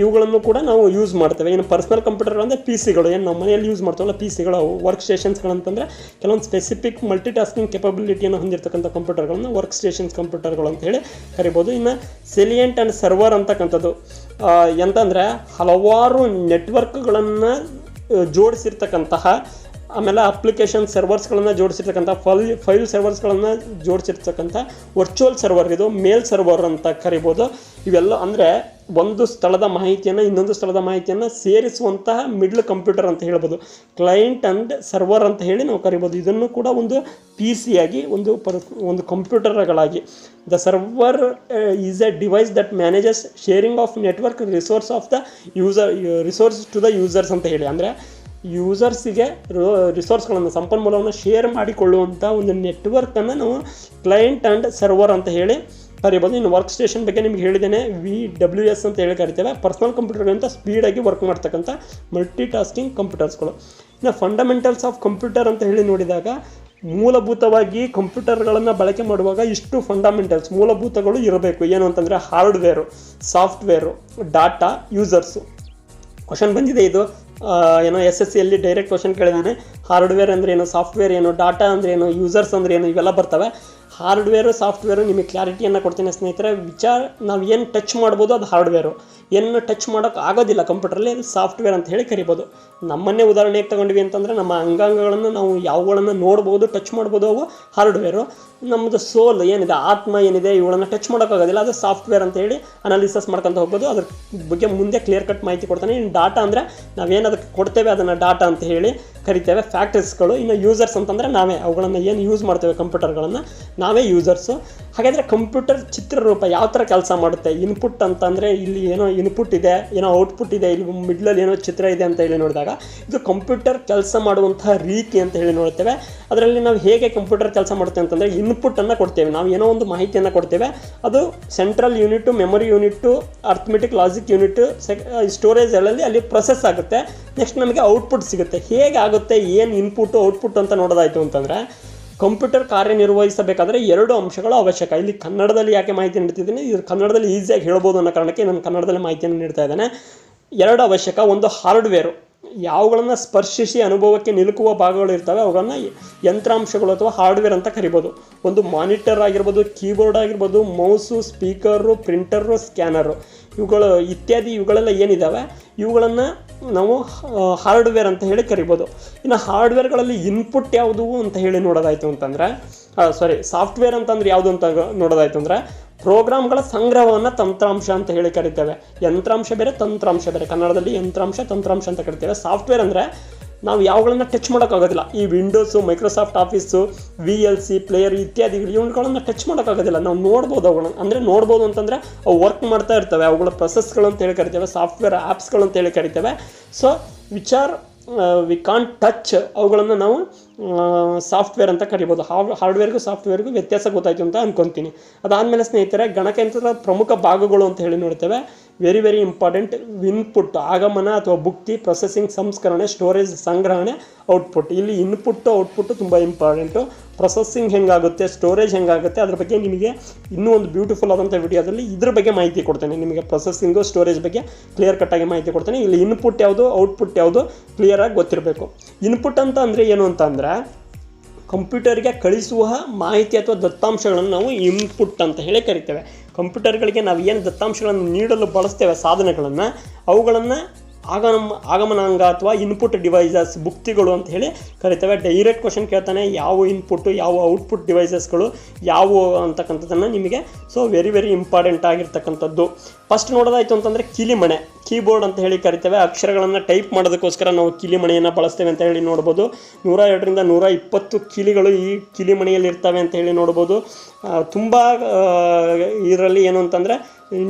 ಇವುಗಳನ್ನು ಕೂಡ ನಾವು ಯೂಸ್ ಮಾಡ್ತೇವೆ. ಇನ್ನು ಪರ್ಸನಲ್ ಕಂಪ್ಯೂಟರ್ ಅಂದರೆ ಪಿ ಸಿಗಳು, ಏನು ನಮ್ಮ ಮನೆಯಲ್ಲಿ ಯೂಸ್ ಮಾಡ್ತೀವಲ್ಲ ಪಿ ಸಿಗಳು, ವರ್ಕ್ ಸ್ಟೇಷನ್ಸ್ಗಳಂತಂದರೆ ಕೆಲವೊಂದು ಸ್ಪೆಸಿಫಿಕ್ ಮಲ್ಟಿ ಟಾಸ್ಕಿಂಗ್ ಕೆಪಬಿಲಿಟಿಯನ್ನು ಹೊಂದಿರತಕ್ಕಂಥ ಕಂಪ್ಯೂಟರ್ಗಳನ್ನ ವರ್ಕ್ ಸ್ಟೇಷನ್ಸ್ ಕಂಪ್ಯೂಟರ್ಗಳು ಅಂತ ಹೇಳಿ ಕರಿಬೋದು. ಇನ್ನು ಸೆಲಿಯೆಂಟ್ ಆ್ಯಂಡ್ ಸರ್ವರ್ ಅಂತಕ್ಕಂಥದ್ದು ಎಂತಂದರೆ ಹಲವಾರು ನೆಟ್ವರ್ಕ್ಗಳನ್ನು ಜೋಡಿಸಿರ್ತಕ್ಕಂತಹ, ಆಮೇಲೆ ಅಪ್ಲಿಕೇಶನ್ ಸರ್ವರ್ಸ್ಗಳನ್ನು ಜೋಡಿಸಿರ್ತಕ್ಕಂಥ, ಫೈಲ್ ಸರ್ವರ್ಸ್ಗಳನ್ನು ಜೋಡಿಸಿರ್ತಕ್ಕಂಥ ವರ್ಚುವಲ್ ಸರ್ವರ್, ಇದು ಮೇಲ್ ಸರ್ವರ್ ಅಂತ ಕರಿಬೋದು. ಇವೆಲ್ಲ ಅಂದರೆ ಒಂದು ಸ್ಥಳದ ಮಾಹಿತಿಯನ್ನು ಇನ್ನೊಂದು ಸ್ಥಳದ ಮಾಹಿತಿಯನ್ನು ಸೇರಿಸುವಂತಹ ಮಿಡ್ಲ್ ಕಂಪ್ಯೂಟರ್ ಅಂತ ಹೇಳ್ಬೋದು. ಕ್ಲೈಂಟ್ ಆ್ಯಂಡ್ ಸರ್ವರ್ ಅಂತ ಹೇಳಿ ನಾವು ಕರಿಬೋದು. ಇದನ್ನು ಕೂಡ ಒಂದು ಪಿ ಸಿಯಾಗಿ, ಒಂದು ಕಂಪ್ಯೂಟರ್ಗಳಾಗಿ. The server is a device that manages sharing of network resource of the resource to the users ಅಂತ ಹೇಳಿ, ಅಂದರೆ ಯೂಸರ್ಸಿಗೆ ರಿಸೋರ್ಸ್ಗಳನ್ನು, ಸಂಪನ್ಮೂಲವನ್ನು ಶೇರ್ ಮಾಡಿಕೊಳ್ಳುವಂಥ ಒಂದು ನೆಟ್ವರ್ಕನ್ನು ನಾವು ಕ್ಲೈಂಟ್ ಆ್ಯಂಡ್ ಸರ್ವರ್ ಅಂತ ಹೇಳಿ ಕರಿಬೋದು. ಇನ್ನು ವರ್ಕ್ ಸ್ಟೇಷನ್ ಬಗ್ಗೆ ನಿಮ್ಗೆ ಹೇಳಿದ್ದೇನೆ, VWS ಅಂತ ಹೇಳಿ ಕರಿತೇವೆ. ಪರ್ಸನಲ್ ಕಂಪ್ಯೂಟರ್ಗಿಂತ ಸ್ಪೀಡಾಗಿ ವರ್ಕ್ ಮಾಡ್ತಕ್ಕಂಥ ಮಲ್ಟಿ ಟಾಸ್ಕಿಂಗ್ ಕಂಪ್ಯೂಟರ್ಸ್ಗಳು. ಇನ್ನು ಫಂಡಮೆಂಟಲ್ಸ್ ಆಫ್ ಕಂಪ್ಯೂಟರ್ ಅಂತ ಹೇಳಿ ನೋಡಿದಾಗ, ಮೂಲಭೂತವಾಗಿ ಕಂಪ್ಯೂಟರ್ಗಳನ್ನು ಬಳಕೆ ಮಾಡುವಾಗ ಇಷ್ಟು ಫಂಡಮೆಂಟಲ್ಸ್, ಮೂಲಭೂತಗಳು ಇರಬೇಕು. ಏನು ಅಂತಂದರೆ hardware, software, data, users. Question ಬಂದಿದೆ ಇದು, ಏನೋ SSCಯಲ್ಲಿ ಡೈರೆಕ್ಟ್ ಕ್ವಶನ್ ಕೇಳಿದ್ದಾನೆ. ಹಾರ್ಡ್ವೇರ್ ಅಂದರೆ ಏನು, ಸಾಫ್ಟ್ವೇರ್ ಏನು, ಡಾಟಾ ಅಂದರೆ ಏನು, ಯೂಸರ್ಸ್ ಅಂದರೆ ಏನು, ಇವೆಲ್ಲ ಬರ್ತವೆ. ಹಾರ್ಡ್ವೇರು ಸಾಫ್ಟ್ವೇರು ನಿಮಗೆ ಕ್ಲಾರಿಟಿಯನ್ನು ಕೊಡ್ತೀನಿ ಸ್ನೇಹಿತರೆ. ನಾವು ಏನು ಟಚ್ ಮಾಡ್ಬೋದು ಅದು ಹಾರ್ಡ್ವೇರು, ಏನು ಟಚ್ ಮಾಡೋಕ್ಕೆ ಆಗೋದಿಲ್ಲ ಕಂಪ್ಯೂಟ್ರಲ್ಲಿ ಅದು ಸಾಫ್ಟ್ವೇರ್ ಅಂತ ಹೇಳಿ ಕರಿಬೋದು. ನಮ್ಮನ್ನೇ ಉದಾಹರಣೆಗೆ ತಗೊಂಡ್ವಿ ಅಂತಂದರೆ, ನಮ್ಮ ಅಂಗಾಂಗಗಳನ್ನು ನಾವು ಯಾವುಗಳನ್ನು ನೋಡ್ಬೋದು, ಟಚ್ ಮಾಡ್ಬೋದು, ಅವು ಹಾರ್ಡ್ವೇರು. ನಮ್ಮದು ಸೋಲ್ ಏನಿದೆ, ಆತ್ಮ ಏನಿದೆ, ಇವುಗಳನ್ನು ಟಚ್ ಮಾಡೋಕ್ಕಾಗೋದಿಲ್ಲ, ಅದು ಸಾಫ್ಟ್ವೇರ್ ಅಂತ ಹೇಳಿ ಅನಾಲಿಸಿಸ್ ಮಾಡ್ಕೊತ ಹೋಗ್ಬೋದು. ಅದ್ರ ಬಗ್ಗೆ ಮುಂದೆ ಕ್ಲಿಯರ್ ಕಟ್ ಮಾಹಿತಿ ಕೊಡ್ತಾನೆ. ಇನ್ನು ಡಾಟಾ ಅಂದರೆ ನಾವೇನು ಅದಕ್ಕೆ ಕೊಡ್ತೇವೆ ಅದನ್ನು ಡಾಟಾ ಅಂತ ಹೇಳಿ ಕರಿತೇವೆ, ಫ್ಯಾಕ್ಟರ್ಸ್ಗಳು. ಇನ್ನು ಯೂಸರ್ಸ್ ಅಂತಂದರೆ ನಾವೇ ಅವುಗಳನ್ನು ಏನು ಯೂಸ್ ಮಾಡ್ತೇವೆ ಕಂಪ್ಯೂಟರ್ಗಳನ್ನು, ನಾವೇ ಯೂಸರ್ಸು. ಹಾಗಾದರೆ ಕಂಪ್ಯೂಟರ್ ಚಿತ್ರರೂಪ ಯಾವ ಥರ ಕೆಲಸ ಮಾಡುತ್ತೆ? ಇನ್ಪುಟ್ ಅಂತಂದರೆ ಇಲ್ಲಿ ಏನೋ ಇನ್ಪುಟ್ ಇದೆ, ಏನೋ ಔಟ್ಪುಟ್ ಇದೆ, ಇಲ್ಲಿ ಮಿಡ್ಲಲ್ಲಿ ಏನೋ ಚಿತ್ರ ಇದೆ ಅಂತ ಹೇಳಿ ನೋಡಿದಾಗ ಇದು ಕಂಪ್ಯೂಟರ್ ಕೆಲಸ ಮಾಡುವಂತಹ ರೀತಿ ಅಂತ ಹೇಳಿ ನೋಡ್ತೇವೆ. ಅದರಲ್ಲಿ ನಾವು ಹೇಗೆ ಕಂಪ್ಯೂಟರ್ ಕೆಲಸ ಮಾಡುತ್ತೆ ಅಂತಂದರೆ, ಇನ್ಪುಟ್ಟನ್ನು ಕೊಡ್ತೇವೆ, ನಾವು ಏನೋ ಒಂದು ಮಾಹಿತಿಯನ್ನು ಕೊಡ್ತೇವೆ, ಅದು central unit, memory unit, arithmetic logic unit, ಸ್ಟೋರೇಜಲ್ಲಿ ಅಲ್ಲಿ ಪ್ರೊಸೆಸ್ ಆಗುತ್ತೆ. ನೆಕ್ಸ್ಟ್ ನಮಗೆ ಔಟ್ಪುಟ್ ಸಿಗುತ್ತೆ. ಹೇಗೆ ಆಗುತ್ತೆ, ಏನು ಇನ್ಪುಟ್ಟು ಔಟ್ಪುಟ್ ಅಂತ ನೋಡೋದಾಯಿತು ಅಂತಂದರೆ, ಕಂಪ್ಯೂಟರ್ ಕಾರ್ಯನಿರ್ವಹಿಸಬೇಕಾದ್ರೆ ಎರಡು ಅಂಶಗಳು ಅವಶ್ಯಕ. ಇಲ್ಲಿ ಕನ್ನಡದಲ್ಲಿ ಯಾಕೆ ಮಾಹಿತಿ ನೀಡ್ತಿದ್ದೀನಿ, ಇದು ಕನ್ನಡದಲ್ಲಿ ಈಸಿಯಾಗಿ ಹೇಳ್ಬೋದು ಅನ್ನೋ ಕಾರಣಕ್ಕೆ ನಾನು ಕನ್ನಡದಲ್ಲಿ ಮಾಹಿತಿಯನ್ನು ನೀಡ್ತಾ ಇದ್ದೇನೆ. ಎರಡು ಅವಶ್ಯಕ. ಒಂದು ಹಾರ್ಡ್ವೇರು, ಯಾವುಗಳನ್ನು ಸ್ಪರ್ಶಿಸಿ ಅನುಭವಕ್ಕೆ ನಿಲುಕುವ ಭಾಗಗಳು ಇರ್ತವೆ ಅವುಗಳನ್ನು ಯಂತ್ರಾಂಶಗಳು ಅಥವಾ ಹಾರ್ಡ್ವೇರ್ ಅಂತ ಕರಿಬೋದು. ಒಂದು ಮಾನಿಟರ್ ಆಗಿರ್ಬೋದು, ಕೀಬೋರ್ಡ್ ಆಗಿರ್ಬೋದು, ಮೌಸು, ಸ್ಪೀಕರು, ಪ್ರಿಂಟರು, ಸ್ಕ್ಯಾನರು, ಇವುಗಳೆಲ್ಲ ಏನಿದ್ದಾವೆ ಇವುಗಳನ್ನು ನಾವು ಹಾರ್ಡ್ವೇರ್ ಅಂತ ಹೇಳಿ ಕರಿಬೋದು. ಇನ್ನು ಹಾರ್ಡ್ವೇರ್ಗಳಲ್ಲಿ ಇನ್ಪುಟ್ ಯಾವುದು ಅಂತ ಹೇಳಿ ನೋಡೋದಾಯಿತು ಅಂತಂದರೆ, ಸಾಫ್ಟ್ವೇರ್ ಅಂತಂದರೆ ಯಾವುದು ಅಂತ ನೋಡೋದಾಯಿತು ಅಂದರೆ, ಪ್ರೋಗ್ರಾಮ್ಗಳ ಸಂಗ್ರಹವನ್ನು ತಂತ್ರಾಂಶ ಅಂತ ಹೇಳಿ ಕರಿತೇವೆ. ಯಂತ್ರಾಂಶ ಬೇರೆ, ತಂತ್ರಾಂಶ ಬೇರೆ. ಕನ್ನಡದಲ್ಲಿ ಯಂತ್ರಾಂಶ, ತಂತ್ರಾಂಶ ಅಂತ ಕರಿತೇವೆ. ಸಾಫ್ಟ್ವೇರ್ ಅಂದರೆ ನಾವು ಯಾವುಗಳನ್ನು ಟಚ್ ಮಾಡೋಕ್ಕಾಗೋದಿಲ್ಲ. ಈ windows, Microsoft office, VLC player ಇತ್ಯಾದಿಗಳು ಇವುಗಳನ್ನು ಟಚ್ ಮಾಡೋಕ್ಕಾಗೋದಿಲ್ಲ. ನಾವು ನೋಡ್ಬೋದು ಅವುಗಳನ್ನು, ಅಂದರೆ ನೋಡ್ಬೋದು ಅಂತಂದರೆ ಅವು ವರ್ಕ್ ಮಾಡ್ತಾ ಇರ್ತವೆ, ಅವುಗಳ ಪ್ರೊಸೆಸ್ಗಳು ಅಂತ ಹೇಳಿ ಕರಿತೇವೆ. ಸಾಫ್ಟ್ವೇರ್ ಆ್ಯಪ್ಸ್ಗಳು ಅಂತ ಹೇಳಿ ಕರಿತೇವೆ. ಸೊ ವಿ ಕಾಂಟ್ ಟಚ್, ಅವುಗಳನ್ನು ನಾವು ಸಾಫ್ಟ್ವೇರ್ ಅಂತ ಕರಿಬೋದು. ಹಾರ್ಡ್ವೇರ್ಗೂ ಸಾಫ್ಟ್ವೇರ್ಗೂ ವ್ಯತ್ಯಾಸ ಗೊತ್ತಾಯಿತು ಅಂತ ಅಂದ್ಕೊತೀನಿ. ಅದಾದಮೇಲೆ ಸ್ನೇಹಿತರೆ, ಗಣಕಯಂತ್ರದ ಪ್ರಮುಖ ಭಾಗಗಳು ಅಂತ ಹೇಳಿ ನೋಡ್ತೇವೆ. Very very important. ಇನ್ಪುಟ್ ಆಗಮನ ಅಥವಾ ಭುಕ್ತಿ, ಪ್ರೊಸೆಸಿಂಗ್, ಸಂಸ್ಕರಣೆ, ಸ್ಟೋರೇಜ್, ಸಂಗ್ರಹಣೆ, ಔಟ್ಪುಟ್. ಇಲ್ಲಿ ಇನ್ಪುಟ್ಟು ಔಟ್ಪುಟ್ಟು ತುಂಬ ಇಂಪಾರ್ಟೆಂಟು. ಪ್ರೊಸೆಸಿಂಗ್ ಹೆಂಗಾಗುತ್ತೆ, ಸ್ಟೋರೇಜ್ ಹೆಂಗಾಗುತ್ತೆ, ಅದ್ರ ಬಗ್ಗೆ ನಿಮಗೆ ಇನ್ನೂ ಒಂದು ಬ್ಯೂಟಿಫುಲ್ ಆದಂಥ ವಿಡಿಯೋದಲ್ಲಿ ಇದ್ರ ಬಗ್ಗೆ ಮಾಹಿತಿ ಕೊಡ್ತೇನೆ. ನಿಮಗೆ ಪ್ರೊಸೆಸಿಂಗು, ಸ್ಟೋರೇಜ್ ಬಗ್ಗೆ ಕ್ಲಿಯರ್ ಕಟ್ಟಾಗಿ ಮಾಹಿತಿ ಕೊಡ್ತೇನೆ. ಇಲ್ಲಿ ಇನ್ಪುಟ್ ಯಾವುದು, ಔಟ್ಪುಟ್ ಯಾವುದು ಕ್ಲಿಯರಾಗಿ ಗೊತ್ತಿರಬೇಕು. ಇನ್ಪುಟ್ ಅಂತ ಅಂದರೆ ಏನು ಅಂತ ಅಂದರೆ, ಕಂಪ್ಯೂಟರ್ಗೆ ಕಳಿಸುವ ಮಾಹಿತಿ ಅಥವಾ ದತ್ತಾಂಶಗಳನ್ನು ನಾವು ಇನ್ಪುಟ್ ಅಂತ ಹೇಳಿ ಕರಿತೇವೆ. ಕಂಪ್ಯೂಟರ್ಗಳಿಗೆ ನಾವು ಏನು ದತ್ತಾಂಶಗಳನ್ನು ನೀಡಲು ಬಳಸ್ತೇವೆ ಸಾಧನಗಳನ್ನು, ಅವುಗಳನ್ನು ಆಗಮನಾಂಗ ಅಥವಾ ಇನ್ಪುಟ್ ಡಿವೈಸಸ್, ಭುಕ್ತಿಗಳು ಅಂತ ಹೇಳಿ ಕರಿತೇವೆ. ಡೈರೆಕ್ಟ್ ಕ್ವಶನ್ ಕೇಳ್ತಾನೆ, ಯಾವ ಇನ್ಪುಟ್ಟು, ಯಾವ ಔಟ್ಪುಟ್ ಡಿವೈಸಸ್ಗಳು ಯಾವುವು ಅಂತಕ್ಕಂಥದ್ದನ್ನು ನಿಮಗೆ. ಸೊ ವೆರಿ ವೆರಿ ಇಂಪಾರ್ಟೆಂಟ್ ಆಗಿರ್ತಕ್ಕಂಥದ್ದು. ಫಸ್ಟ್ ನೋಡೋದಾಯಿತು ಅಂತಂದರೆ ಕಿಲಿಮಣೆ, ಕೀಬೋರ್ಡ್ ಅಂತ ಹೇಳಿ ಕರಿತೇವೆ. ಅಕ್ಷರಗಳನ್ನು ಟೈಪ್ ಮಾಡೋದಕ್ಕೋಸ್ಕರ ನಾವು ಕಿಲಿಮಣೆಯನ್ನು ಬಳಸ್ತೇವೆ ಅಂತ ಹೇಳಿ ನೋಡ್ಬೋದು. 102ರಿಂದ 120 ಕಿಲಿಗಳು ಈ ಕಿಲಿಮಣೆಯಲ್ಲಿ ಇರ್ತವೆ ಅಂತ ಹೇಳಿ ನೋಡ್ಬೋದು. ತುಂಬ ಇದರಲ್ಲಿ ಏನು ಅಂತಂದರೆ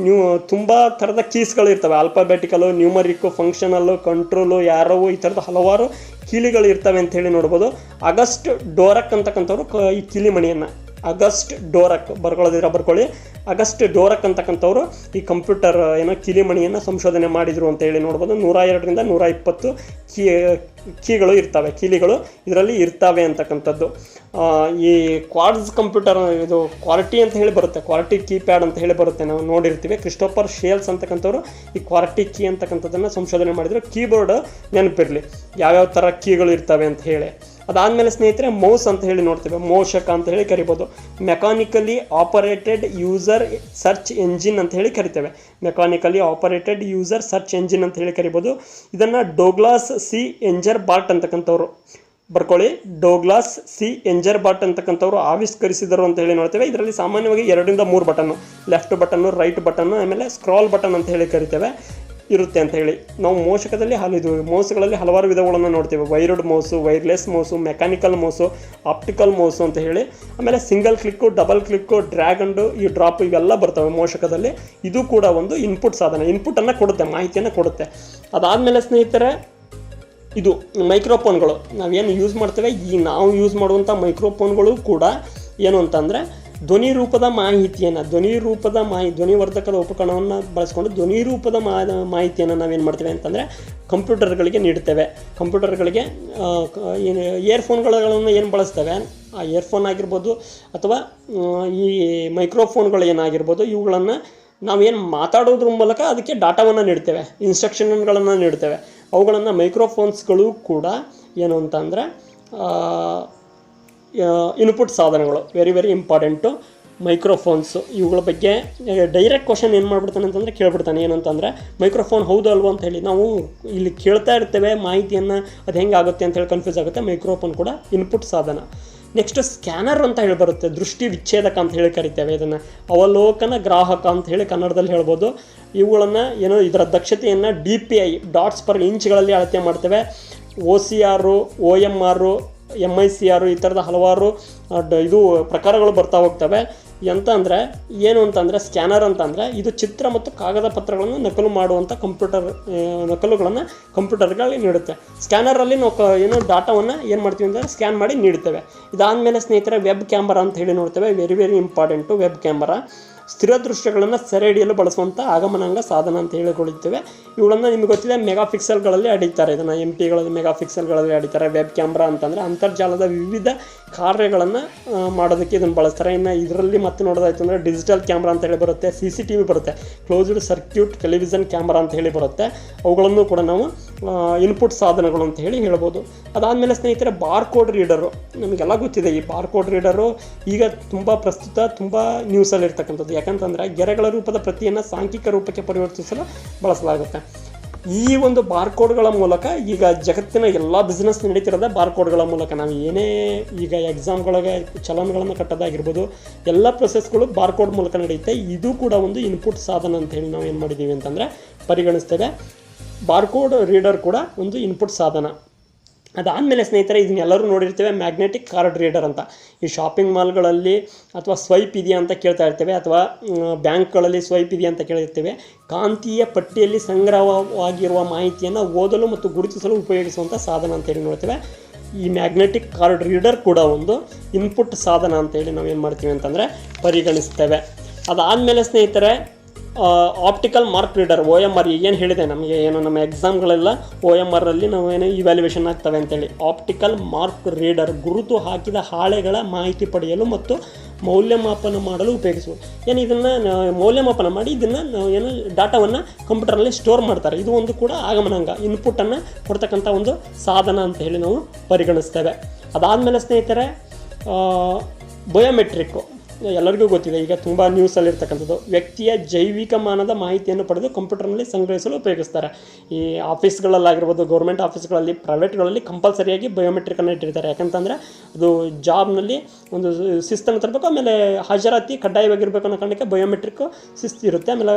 ತುಂಬ ಥರದ ಕೀಸ್ಗಳು ಇರ್ತವೆ. ಆಲ್ಫಾಬೆಟಿಕಲು, ನ್ಯೂಮರಿಕ್ಕು, ಫಂಕ್ಷನಲ್ಲು, ಕಂಟ್ರೋಲು, ಯಾರವು, ಈ ಥರದ ಹಲವಾರು ಕೀಲಿಗಳು ಇರ್ತವೆ ಅಂತ ಹೇಳಿ ನೋಡ್ಬೋದು. ಅಗಸ್ಟ್ ಡೋರಕ್ ಅಂತಕ್ಕಂಥವ್ರು ಈ ಕಿಲಿಮಣಿಯನ್ನು ಅಗಸ್ಟ್ ಡೋರಕ್, ಬರ್ಕೊಳ್ಳೋದಿರ ಬರ್ಕೊಳ್ಳಿ. ಅಗಸ್ಟ್ ಡೋರಕ್ ಅಂತಕ್ಕಂಥವ್ರು ಈ ಕಂಪ್ಯೂಟರ್ ಏನೋ ಕಿಲಿಮಣಿಯನ್ನು ಸಂಶೋಧನೆ ಮಾಡಿದರು ಅಂತ ಹೇಳಿ ನೋಡ್ಬೋದು. 102ರಿಂದ 120 ಕೀಗಳು ಇರ್ತವೆ, ಕೀಲಿಗಳು ಇದರಲ್ಲಿ ಇರ್ತವೆ ಅಂತಕ್ಕಂಥದ್ದು. ಈ ಕ್ವಾಡ್ಸ್ ಕಂಪ್ಯೂಟರ್, ಇದು ಕ್ವಾಲಿಟಿ ಅಂತ ಹೇಳಿ ಬರುತ್ತೆ, ಕ್ವಾಲಿಟಿ ಕೀಪ್ಯಾಡ್ ಅಂತ ಹೇಳಿ ಬರುತ್ತೆ, ನಾವು ನೋಡಿರ್ತೀವಿ. ಕ್ರಿಸ್ಟೋಫರ್ ಶೇಲ್ಸ್ ಅಂತಕ್ಕಂಥವ್ರು ಈ ಕ್ವಾಲಿಟಿ ಕೀ ಅಂತಕ್ಕಂಥದ್ದನ್ನು ಸಂಶೋಧನೆ ಮಾಡಿದರು. ಕೀಬೋರ್ಡ್ ನೆನಪಿರಲಿ ಯಾವ್ಯಾವ ಥರ ಕೀಗಳು ಇರ್ತವೆ ಅಂತ ಹೇಳಿ. ಅದಾದಮೇಲೆ ಸ್ನೇಹಿತರೆ ಮೌಸ್ ಅಂತ ಹೇಳಿ ನೋಡ್ತೇವೆ, ಮೋಷಕ ಅಂತ ಹೇಳಿ ಕರಿಬೋದು. Mechanically operated user search engine ಅಂತ ಹೇಳಿ ಕರಿತೇವೆ, mechanically operated user search engine ಅಂತ ಹೇಳಿ ಕರಿಬೋದು. ಇದನ್ನು ಡೋಗ್ಲಾಸ್ ಸಿ ಎಂಜರ್ಬಾರ್ಟ್ ಅಂತಕ್ಕಂಥವ್ರು, ಬರ್ಕೊಳ್ಳಿ, ಡೋಗ್ಲಾಸ್ ಸಿ ಎಂಜರ್ಬಾರ್ಟ್ ಅಂತಕ್ಕಂಥವ್ರು ಆವಿಷ್ಕರಿಸಿದರು ಅಂತ ಹೇಳಿ ನೋಡ್ತೇವೆ. ಇದರಲ್ಲಿ ಸಾಮಾನ್ಯವಾಗಿ 2ರಿಂದ 3 button, left button, right button, ಆಮೇಲೆ ಸ್ಕ್ರಾಲ್ ಬಟನ್ ಅಂತ ಹೇಳಿ ಕರಿತೇವೆ ಇರುತ್ತೆ ಅಂತ ಹೇಳಿ. ನಾವು ಮೋಷಕದಲ್ಲಿ ಇದು ಮೌಸ್ಗಳಲ್ಲಿ ಹಲವಾರು ವಿಧಗಳನ್ನು ನೋಡ್ತೀವಿ. Wired mouse, wireless mouse, mechanical mouse, optical mouse ಅಂತ ಹೇಳಿ. ಆಮೇಲೆ single click, double click, drag and ಈ ಡ್ರಾಪ್ ಇವೆಲ್ಲ ಬರ್ತವೆ ಮೋಷಕದಲ್ಲಿ. ಇದು ಕೂಡ ಒಂದು ಇನ್ಪುಟ್ ಸಾಧನ, ಇನ್ಪುಟನ್ನು ಕೊಡುತ್ತೆ, ಮಾಹಿತಿಯನ್ನು ಕೊಡುತ್ತೆ. ಅದಾದಮೇಲೆ ಸ್ನೇಹಿತರೆ ಇದು ಮೈಕ್ರೋಫೋನ್ಗಳು ನಾವೇನು ಯೂಸ್ ಮಾಡ್ತೇವೆ, ಈ ನಾವು ಯೂಸ್ ಮಾಡುವಂಥ ಮೈಕ್ರೋಫೋನ್ಗಳು ಕೂಡ ಏನು ಅಂತಂದರೆ ಧ್ವನಿ ರೂಪದ ಮಾಹಿತಿಯನ್ನು, ಧ್ವನಿವರ್ಧಕದ ಉಪಕರಣವನ್ನು ಬಳಸ್ಕೊಂಡು ಧ್ವನಿ ರೂಪದ ಮಾಹಿತಿಯನ್ನು ನಾವೇನು ಮಾಡ್ತೇವೆ ಅಂತಂದರೆ ಕಂಪ್ಯೂಟರ್ಗಳಿಗೆ ನೀಡ್ತೇವೆ. ಕಂಪ್ಯೂಟರ್ಗಳಿಗೆ ಏನು ಇಯರ್ಫೋನ್ಗಳನ್ನು ಏನು ಬಳಸ್ತೇವೆ, ಆ ಇಯರ್ಫೋನ್ ಆಗಿರ್ಬೋದು ಅಥವಾ ಈ ಮೈಕ್ರೋಫೋನ್ಗಳು ಏನಾಗಿರ್ಬೋದು, ಇವುಗಳನ್ನು ನಾವೇನು ಮಾತಾಡೋದ್ರ ಮೂಲಕ ಅದಕ್ಕೆ ಡಾಟಾವನ್ನು ನೀಡ್ತೇವೆ, ಇನ್ಸ್ಟ್ರಕ್ಷನ್ಗಳನ್ನು ನೀಡ್ತೇವೆ. ಅವುಗಳನ್ನು ಮೈಕ್ರೋಫೋನ್ಸ್ಗಳು ಕೂಡ ಏನು ಅಂತಂದರೆ ಇನ್ಪುಟ್ ಸಾಧನಗಳು, ವೆರಿ ವೆರಿ ಇಂಪಾರ್ಟೆಂಟು ಮೈಕ್ರೋಫೋನ್ಸು. ಇವುಗಳ ಬಗ್ಗೆ ಡೈರೆಕ್ಟ್ ಕ್ವಶನ್ ಏನು ಮಾಡ್ಬಿಡ್ತಾನೆ ಅಂತಂದರೆ ಕೇಳ್ಬಿಡ್ತಾನೆ, ಏನಂತಂದರೆ ಮೈಕ್ರೋಫೋನ್ ಹೌದು ಅಲ್ವೋ ಅಂತ ಹೇಳಿ. ನಾವು ಇಲ್ಲಿ ಕೇಳ್ತಾ ಇರ್ತೇವೆ ಮಾಹಿತಿಯನ್ನು, ಅದು ಹೆಂಗೆ ಆಗುತ್ತೆ ಅಂತ ಹೇಳಿ ಕನ್ಫ್ಯೂಸ್ ಆಗುತ್ತೆ. ಮೈಕ್ರೋಫೋನ್ ಕೂಡ ಇನ್ಪುಟ್ ಸಾಧನ. ನೆಕ್ಸ್ಟ್ ಸ್ಕ್ಯಾನರ್ ಅಂತ ಹೇಳಿ ಬರುತ್ತೆ, ದೃಷ್ಟಿ ವಿಚ್ಛೇದಕ ಅಂತ ಹೇಳಿ ಕರಿತೇವೆ ಇದನ್ನು. ಅವಲೋಕನ ಗ್ರಾಹಕ ಅಂತ ಹೇಳಿ ಕನ್ನಡದಲ್ಲಿ ಹೇಳ್ಬೋದು. ಇವುಗಳನ್ನು ಏನೋ ಇದರ ದಕ್ಷತೆಯನ್ನು DPI ಡಾಟ್ಸ್ ಪರ್ ಇಂಚ್ಗಳಲ್ಲಿ ಅಳತೆ ಮಾಡ್ತೇವೆ. OCR, OMR, MICR ಈ ಥರದ ಹಲವಾರು ಇದು ಪ್ರಕಾರಗಳು ಬರ್ತಾ ಹೋಗ್ತವೆ. ಎಂತಂದರೆ ಏನು ಅಂತಂದರೆ ಸ್ಕ್ಯಾನರ್ ಅಂತಂದರೆ ಇದು ಚಿತ್ರ ಮತ್ತು ಕಾಗದ ಪತ್ರಗಳನ್ನು ನಕಲು ಮಾಡುವಂಥ ನಕಲುಗಳನ್ನು ಕಂಪ್ಯೂಟರ್ಗಳಿಗೆ ನೀಡುತ್ತೆ. ಸ್ಕ್ಯಾನರಲ್ಲಿ ನಾವು ಏನೋ ಡಾಟಾವನ್ನು ಏನು ಮಾಡ್ತೀವಿ ಅಂದರೆ ಸ್ಕ್ಯಾನ್ ಮಾಡಿ ನೀಡ್ತೇವೆ. ಇದಾದಮೇಲೆ ಸ್ನೇಹಿತರೆ ವೆಬ್ ಕ್ಯಾಮರಾ ಅಂತ ಹೇಳಿ ನೋಡ್ತೇವೆ, very very important web camera. ಸ್ಥಿರ ದೃಶ್ಯಗಳನ್ನು ಸೆರೆ ಹಿಡಿಯಲು ಬಳಸುವಂಥ ಆಗಮನಾಂಗ ಸಾಧನ ಅಂತ ಹೇಳಿಕೊಳ್ಳುತ್ತೇವೆ. ಇವುಗಳನ್ನು ನಿಮಗೆ ಗೊತ್ತಿದೆ ಮೆಗಾಪಿಕ್ಸೆಲ್ಗಳಲ್ಲಿ ಅಡಿತಾರೆ, ಇದನ್ನು MP ಮೆಗಾಪಿಕ್ಸೆಲ್ಗಳಲ್ಲಿ ಅಡಿತಾರೆ. ವೆಬ್ ಕ್ಯಾಮ್ರಾ ಅಂತಂದರೆ ಅಂತರ್ಜಾಲದ ವಿವಿಧ ಕಾರ್ಯಗಳನ್ನು ಮಾಡೋದಕ್ಕೆ ಇದನ್ನು ಬಳಸ್ತಾರೆ. ಇನ್ನು ಇದರಲ್ಲಿ ಮತ್ತೆ ನೋಡೋದಾಯ್ತು ಅಂದರೆ ಡಿಜಿಟಲ್ ಕ್ಯಾಮ್ರಾ ಅಂತ ಹೇಳಿ ಬರುತ್ತೆ, CCTV ಬರುತ್ತೆ, ಕ್ಲೋಸ್ಡ್ ಸರ್ಕ್ಯೂಟ್ ಟೆಲಿವಿಷನ್ ಕ್ಯಾಮ್ರಾ ಅಂತ ಹೇಳಿ ಬರುತ್ತೆ. ಅವುಗಳನ್ನು ಕೂಡ ನಾವು ಇನ್ಪುಟ್ ಸಾಧನಗಳು ಅಂತ ಹೇಳಿ ಹೇಳ್ಬೋದು. ಅದಾದಮೇಲೆ ಸ್ನೇಹಿತರೆ ಬಾರ್ಕೋಡ್ ರೀಡರು, ನಮಗೆಲ್ಲ ಗೊತ್ತಿದೆ ಈ ಬಾರ್ಕೋಡ್ ರೀಡರು ಈಗ ತುಂಬ ಪ್ರಸ್ತುತ, ತುಂಬ ನ್ಯೂಸಲ್ಲಿ ಇರ್ತಕ್ಕಂಥದ್ದು. ಯಾಕಂತಂದರೆ ಗೆರೆಗಳ ರೂಪದ ಪ್ರತಿಯನ್ನು ಸಾಂಖ್ಯಿಕ ರೂಪಕ್ಕೆ ಪರಿವರ್ತಿಸಲು ಬಳಸಲಾಗುತ್ತೆ. ಈ ಒಂದು ಬಾರ್ಕೋಡ್ಗಳ ಮೂಲಕ ಈಗ ಜಗತ್ತಿನ ಎಲ್ಲ ಬಿಸ್ನೆಸ್ ನಡೀತಿರೋದೇ ಬಾರ್ಕೋಡ್ಗಳ ಮೂಲಕ. ನಾವು ಏನೇ ಈಗ ಎಕ್ಸಾಮ್ಗಳಿಗೆ ಚಲನ್ಗಳನ್ನು ಕಟ್ಟೋದಾಗಿರ್ಬೋದು, ಎಲ್ಲ ಪ್ರೊಸೆಸ್ಗಳು ಬಾರ್ಕೋಡ್ ಮೂಲಕ ನಡೆಯುತ್ತೆ. ಇದು ಕೂಡ ಒಂದು ಇನ್ಪುಟ್ ಸಾಧನ ಅಂತ ಹೇಳಿ ನಾವು ಏನು ಮಾಡಿದ್ದೀವಿ ಅಂತಂದರೆ ಪರಿಗಣಿಸ್ತೇವೆ. ಬಾರ್ಕೋಡ್ ರೀಡರ್ ಕೂಡ ಒಂದು ಇನ್ಪುಟ್ ಸಾಧನ. ಅದಾದಮೇಲೆ ಸ್ನೇಹಿತರೆ ಇದನ್ನೆಲ್ಲರೂ ನೋಡಿರ್ತೇವೆ, ಮ್ಯಾಗ್ನೆಟಿಕ್ ಕಾರ್ಡ್ ರೀಡರ್ ಅಂತ. ಈ ಶಾಪಿಂಗ್ ಮಾಲ್ಗಳಲ್ಲಿ ಅಥವಾ ಸ್ವೈಪ್ ಇದೆಯಾ ಅಂತ ಕೇಳ್ತಾ ಇರ್ತೇವೆ, ಅಥವಾ ಬ್ಯಾಂಕ್ಗಳಲ್ಲಿ ಸ್ವೈಪ್ ಇದೆಯಾ ಅಂತ ಕೇಳಿರ್ತೇವೆ. ಕಾಂತೀಯ ಪಟ್ಟಿಯಲ್ಲಿ ಸಂಗ್ರಹವಾಗಿರುವ ಮಾಹಿತಿಯನ್ನು ಓದಲು ಮತ್ತು ಗುರುತಿಸಲು ಉಪಯೋಗಿಸುವಂಥ ಸಾಧನ ಅಂತೇಳಿ ನೋಡ್ತೇವೆ. ಈ ಮ್ಯಾಗ್ನೆಟಿಕ್ ಕಾರ್ಡ್ ರೀಡರ್ ಕೂಡ ಒಂದು ಇನ್ಪುಟ್ ಸಾಧನ ಅಂತೇಳಿ ನಾವೇನು ಮಾಡ್ತೀವಿ ಅಂತಂದರೆ ಪರಿಗಣಿಸ್ತೇವೆ. ಅದಾದಮೇಲೆ ಸ್ನೇಹಿತರೆ ಆಪ್ಟಿಕಲ್ ಮಾರ್ಕ್ ರೀಡರ್, OMR, ಏನು ಹೇಳಿದೆ ನಮಗೆ, ಏನು ನಮ್ಮ ಎಕ್ಸಾಮ್ಗಳೆಲ್ಲ OMRಲ್ಲಿ ನಾವು ಏನು ಇವ್ಯಾಲ್ಯುಯೇಷನ್ ಆಗ್ತವೆ ಅಂತೇಳಿ. ಆಪ್ಟಿಕಲ್ ಮಾರ್ಕ್ ರೀಡರ್ ಗುರುತು ಹಾಕಿದ ಹಾಳೆಗಳ ಮಾಹಿತಿ ಪಡೆಯಲು ಮತ್ತು ಮೌಲ್ಯಮಾಪನ ಮಾಡಲು ಉಪಯೋಗಿಸುವುದು. ಏನು ಇದನ್ನು ಮೌಲ್ಯಮಾಪನ ಮಾಡಿ ಇದನ್ನು ಏನು ಡಾಟಾವನ್ನು ಕಂಪ್ಯೂಟರಲ್ಲಿ ಸ್ಟೋರ್ ಮಾಡ್ತಾರೆ. ಇದು ಒಂದು ಕೂಡ ಆಗಮನಾಂಗ, ಇನ್ಪುಟನ್ನು ಕೊಡ್ತಕ್ಕಂಥ ಒಂದು ಸಾಧನ ಅಂತ ಹೇಳಿ ನಾವು ಪರಿಗಣಿಸ್ತೇವೆ. ಅದಾದಮೇಲೆ ಸ್ನೇಹಿತರೆ ಬಯೋಮೆಟ್ರಿಕ್ಕು ಎಲ್ಲರಿಗೂ ಗೊತ್ತಿದೆ, ಈಗ ತುಂಬ ನ್ಯೂಸಲ್ಲಿರ್ತಕ್ಕಂಥದ್ದು. ವ್ಯಕ್ತಿಯ ಜೈವಿಕ ಮಾನದ ಮಾಹಿತಿಯನ್ನು ಪಡೆದು ಕಂಪ್ಯೂಟರ್ನಲ್ಲಿ ಸಂಗ್ರಹಿಸಲು ಉಪಯೋಗಿಸ್ತಾರೆ. ಈ ಆಫೀಸ್ಗಳಲ್ಲಾಗಿರ್ಬೋದು, ಗೌರ್ಮೆಂಟ್ ಆಫೀಸ್ಗಳಲ್ಲಿ, ಪ್ರೈವೇಟ್ಗಳಲ್ಲಿ ಕಂಪಲ್ಸರಿಯಾಗಿ ಬಯೋಮೆಟ್ರಿಕನ್ನು ಇಟ್ಟಿರ್ತಾರೆ. ಯಾಕಂತಂದರೆ ಅದು ಜಾಬ್ನಲ್ಲಿ ಒಂದು ಶಿಸ್ತನ್ನು ತರಬೇಕು, ಆಮೇಲೆ ಹಾಜರಾತಿ ಕಡ್ಡಾಯವಾಗಿರಬೇಕು ಅನ್ನೋ ಕಾರಣಕ್ಕೆ ಬಯೋಮೆಟ್ರಿಕ್ ಶಿಸ್ತು ಇರುತ್ತೆ. ಆಮೇಲೆ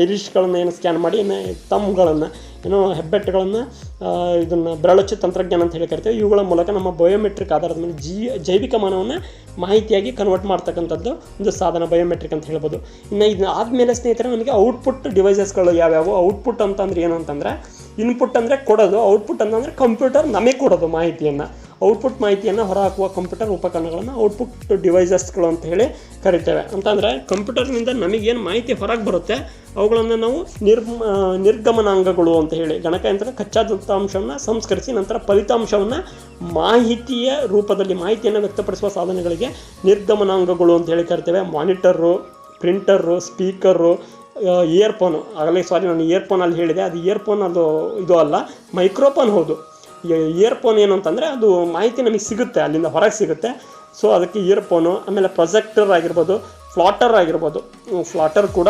ಐರಿಷ್ಗಳನ್ನು ಏನು ಸ್ಕ್ಯಾನ್ ಮಾಡಿ ತಮ್ಗಳನ್ನು ಏನೋ ಹೆಬ್ಬೆಟ್ಟುಗಳನ್ನು ಇದನ್ನು ಬೆರಳಚ್ಚು ತಂತ್ರಜ್ಞಾನ ಅಂತ ಹೇಳಿ ಕರಿತೇವೆ. ಇವುಗಳ ಮೂಲಕ ನಮ್ಮ ಬಯೋಮೆಟ್ರಿಕ್ ಆಧಾರದ ಮೇಲೆ ಜೈವಿಕ ಮಾನವನ್ನು ಮಾಹಿತಿಯಾಗಿ ಕನ್ವರ್ಟ್ ಮಾಡ್ತಕ್ಕಂಥದ್ದು ಒಂದು ಸಾಧನ ಬಯೋಮೆಟ್ರಿಕ್ ಅಂತ ಹೇಳ್ಬೋದು. ಇನ್ನು ಇದು ಆದಮೇಲೆ ಸ್ನೇಹಿತರೆ ನಮಗೆ ಔಟ್ಪುಟ್ ಡಿವೈಸಸ್ಗಳು ಯಾವ್ಯಾವು. ಔಟ್ಪುಟ್ ಅಂತಂದರೆ ಏನು ಅಂತಂದರೆ ಇನ್ಪುಟ್ ಅಂದರೆ ಕೊಡೋದು, ಔಟ್ಪುಟ್ ಅಂತಂದರೆ ಕಂಪ್ಯೂಟರ್ ನಮಗೆ ಕೊಡೋದು ಮಾಹಿತಿಯನ್ನು. ಔಟ್ಪುಟ್ ಮಾಹಿತಿಯನ್ನು ಹೊರಹಾಕುವ ಕಂಪ್ಯೂಟರ್ ಉಪಕರಣಗಳನ್ನು ಔಟ್ಪುಟ್ ಡಿವೈಸಸ್ಗಳು ಅಂತ ಹೇಳಿ ಕರಿತೇವೆ. ಅಂತಂದರೆ ಕಂಪ್ಯೂಟರ್ನಿಂದ ನಮಗೇನು ಮಾಹಿತಿ ಹೊರಗೆ ಬರುತ್ತೆ ಅವುಗಳನ್ನು ನಾವು ನಿರ್ಗಮನಾಂಗಗಳು ಅಂತ ಹೇಳಿ, ಗಣಕಯಂತ್ರ ಕಚ್ಚಾ ದತ್ತಾಂಶವನ್ನು ಸಂಸ್ಕರಿಸಿ ನಂತರ ಫಲಿತಾಂಶವನ್ನು ಮಾಹಿತಿಯ ರೂಪದಲ್ಲಿ ಮಾಹಿತಿಯನ್ನು ವ್ಯಕ್ತಪಡಿಸುವ ಸಾಧನಗಳಿಗೆ ನಿರ್ಗಮನಾಂಗಗಳು ಅಂತ ಹೇಳಿ ಕರಿತೇವೆ. ಮಾನಿಟರು, ಪ್ರಿಂಟರು, ಸ್ಪೀಕರು, ಇಯರ್ಫೋನು, ಆಗಲೇ ನಾನು ಇಯರ್ಫೋನಲ್ಲಿ ಹೇಳಿದೆ, ಅದು ಇಯರ್ಫೋನ್ ಅದು ಇದು ಅಲ್ಲ, ಮೈಕ್ರೋಫೋನ್ ಹೌದು. ಇಯರ್ಫೋನ್ ಏನು ಅಂತಂದರೆ ಅದು ಮಾಹಿತಿ ನಮಗೆ ಸಿಗುತ್ತೆ, ಅಲ್ಲಿಂದ ಹೊರಗೆ ಸಿಗುತ್ತೆ. ಸೊ ಅದಕ್ಕೆ ಇಯರ್ಫೋನು. ಆಮೇಲೆ ಪ್ರೊಜೆಕ್ಟರ್ ಆಗಿರ್ಬೋದು, ಫ್ಲಾಟರ್ ಆಗಿರ್ಬೋದು. ಫ್ಲಾಟರ್ ಕೂಡ,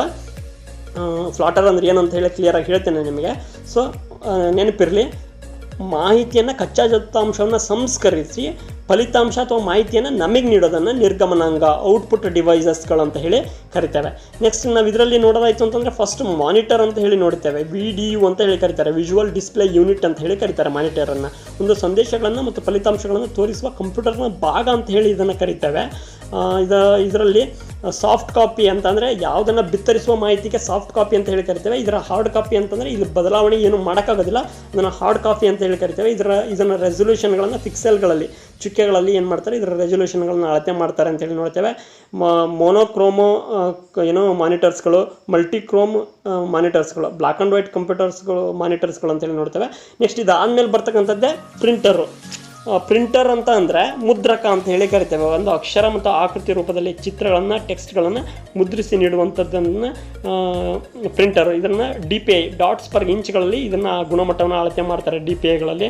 ಫ್ಲಾಟರ್ ಅಂದರೆ ಏನು ಅಂತ ಹೇಳಿ ಕ್ಲಿಯರಾಗಿ ಹೇಳ್ತೇನೆ ನಿಮಗೆ. ಸೊ ನೆನಪಿರಲಿ, ಮಾಹಿತಿಯನ್ನು ಕಚ್ಚಾ ದತ್ತಾಂಶವನ್ನು ಸಂಸ್ಕರಿಸಿ ಫಲಿತಾಂಶ ಅಥವಾ ಮಾಹಿತಿಯನ್ನು ನಮಗೆ ನೀಡೋದನ್ನು ನಿರ್ಗಮನಾಂಗ, ಔಟ್ಪುಟ್ ಡಿವೈಸಸ್ಗಳು ಅಂತ ಹೇಳಿ ಕರಿತೇವೆ. ನೆಕ್ಸ್ಟ್ ನಾವು ಇದರಲ್ಲಿ ನೋಡೋದಾಯಿತು ಅಂತಂದರೆ ಫಸ್ಟ್ ಮಾನಿಟರ್ ಅಂತ ಹೇಳಿ ನೋಡ್ತೇವೆ. VDU ಅಂತ ಹೇಳಿ ಕರೀತಾರೆ, ವಿಜುವಲ್ ಡಿಸ್ಪ್ಲೇ ಯೂನಿಟ್ ಅಂತ ಹೇಳಿ ಕರೀತಾರೆ ಮಾನಿಟರನ್ನು. ಒಂದು ಸಂದೇಶಗಳನ್ನು ಮತ್ತು ಫಲಿತಾಂಶಗಳನ್ನು ತೋರಿಸುವ ಕಂಪ್ಯೂಟರ್ನ ಭಾಗ ಅಂತ ಹೇಳಿ ಇದನ್ನು ಕರಿತೇವೆ. ಇದರಲ್ಲಿ ಸಾಫ್ಟ್ ಕಾಪಿ ಅಂತಂದರೆ ಯಾವುದನ್ನು ಬಿತ್ತರಿಸುವ ಮಾಹಿತಿಗೆ ಸಾಫ್ಟ್ ಕಾಪಿ ಅಂತ ಹೇಳಿ ಕರಿತೇವೆ. ಇದರ ಹಾರ್ಡ್ ಕಾಪಿ ಅಂತಂದರೆ ಇದು ಬದಲಾವಣೆ ಏನು ಮಾಡೋಕ್ಕಾಗೋದಿಲ್ಲ, ಅದನ್ನು ಹಾರ್ಡ್ ಕಾಪಿ ಅಂತ ಹೇಳಿ ಕರಿತೇವೆ. ಇದನ್ನು ರೆಸೊಲ್ಯೂಷನ್ಗಳನ್ನು ಪಿಕ್ಸೆಲ್ಗಳಲ್ಲಿ, ಚುಕ್ಕೆಗಳಲ್ಲಿ ಏನು ಮಾಡ್ತಾರೆ, ಇದರ ರೆಸೊಲ್ಯೂಷನ್ಗಳನ್ನು ಅಳತೆ ಮಾಡ್ತಾರೆ ಅಂತೇಳಿ ನೋಡ್ತೇವೆ. ಮೊನೋಕ್ರೋಮೋ ಮಾನಿಟರ್ಸ್ಗಳು, ಮಲ್ಟಿಕ್ರೋಮ್ ಮಾನಿಟರ್ಸ್ಗಳು, ಬ್ಲ್ಯಾಕ್ ಆ್ಯಂಡ್ ವೈಟ್ ಕಂಪ್ಯೂಟರ್ಸ್ಗಳು ಮಾನಿಟರ್ಸ್ಗಳು ಅಂತೇಳಿ ನೋಡ್ತೇವೆ. ನೆಕ್ಸ್ಟ್ ಇದಾದಮೇಲೆ ಬರ್ತಕ್ಕಂಥದ್ದೇ ಪ್ರಿಂಟರು. ಪ್ರಿಂಟರ್ ಅಂತ ಅಂದರೆ ಮುದ್ರಕ ಅಂತ ಹೇಳಿ ಕರಿತೇವೆ. ಒಂದು ಅಕ್ಷರ ಮತ್ತು ಆಕೃತಿ ರೂಪದಲ್ಲಿ ಚಿತ್ರಗಳನ್ನು, ಟೆಕ್ಸ್ಟ್ಗಳನ್ನು ಮುದ್ರಿಸಿ ನೀಡುವಂಥದ್ದನ್ನು ಪ್ರಿಂಟರು. ಇದನ್ನು DPI, ಡಾಟ್ಸ್ ಪರ್ ಇಂಚ್ಗಳಲ್ಲಿ ಇದನ್ನು ಗುಣಮಟ್ಟವನ್ನು ಅಳತೆ ಮಾಡ್ತಾರೆ DPIಗಳಲ್ಲಿ.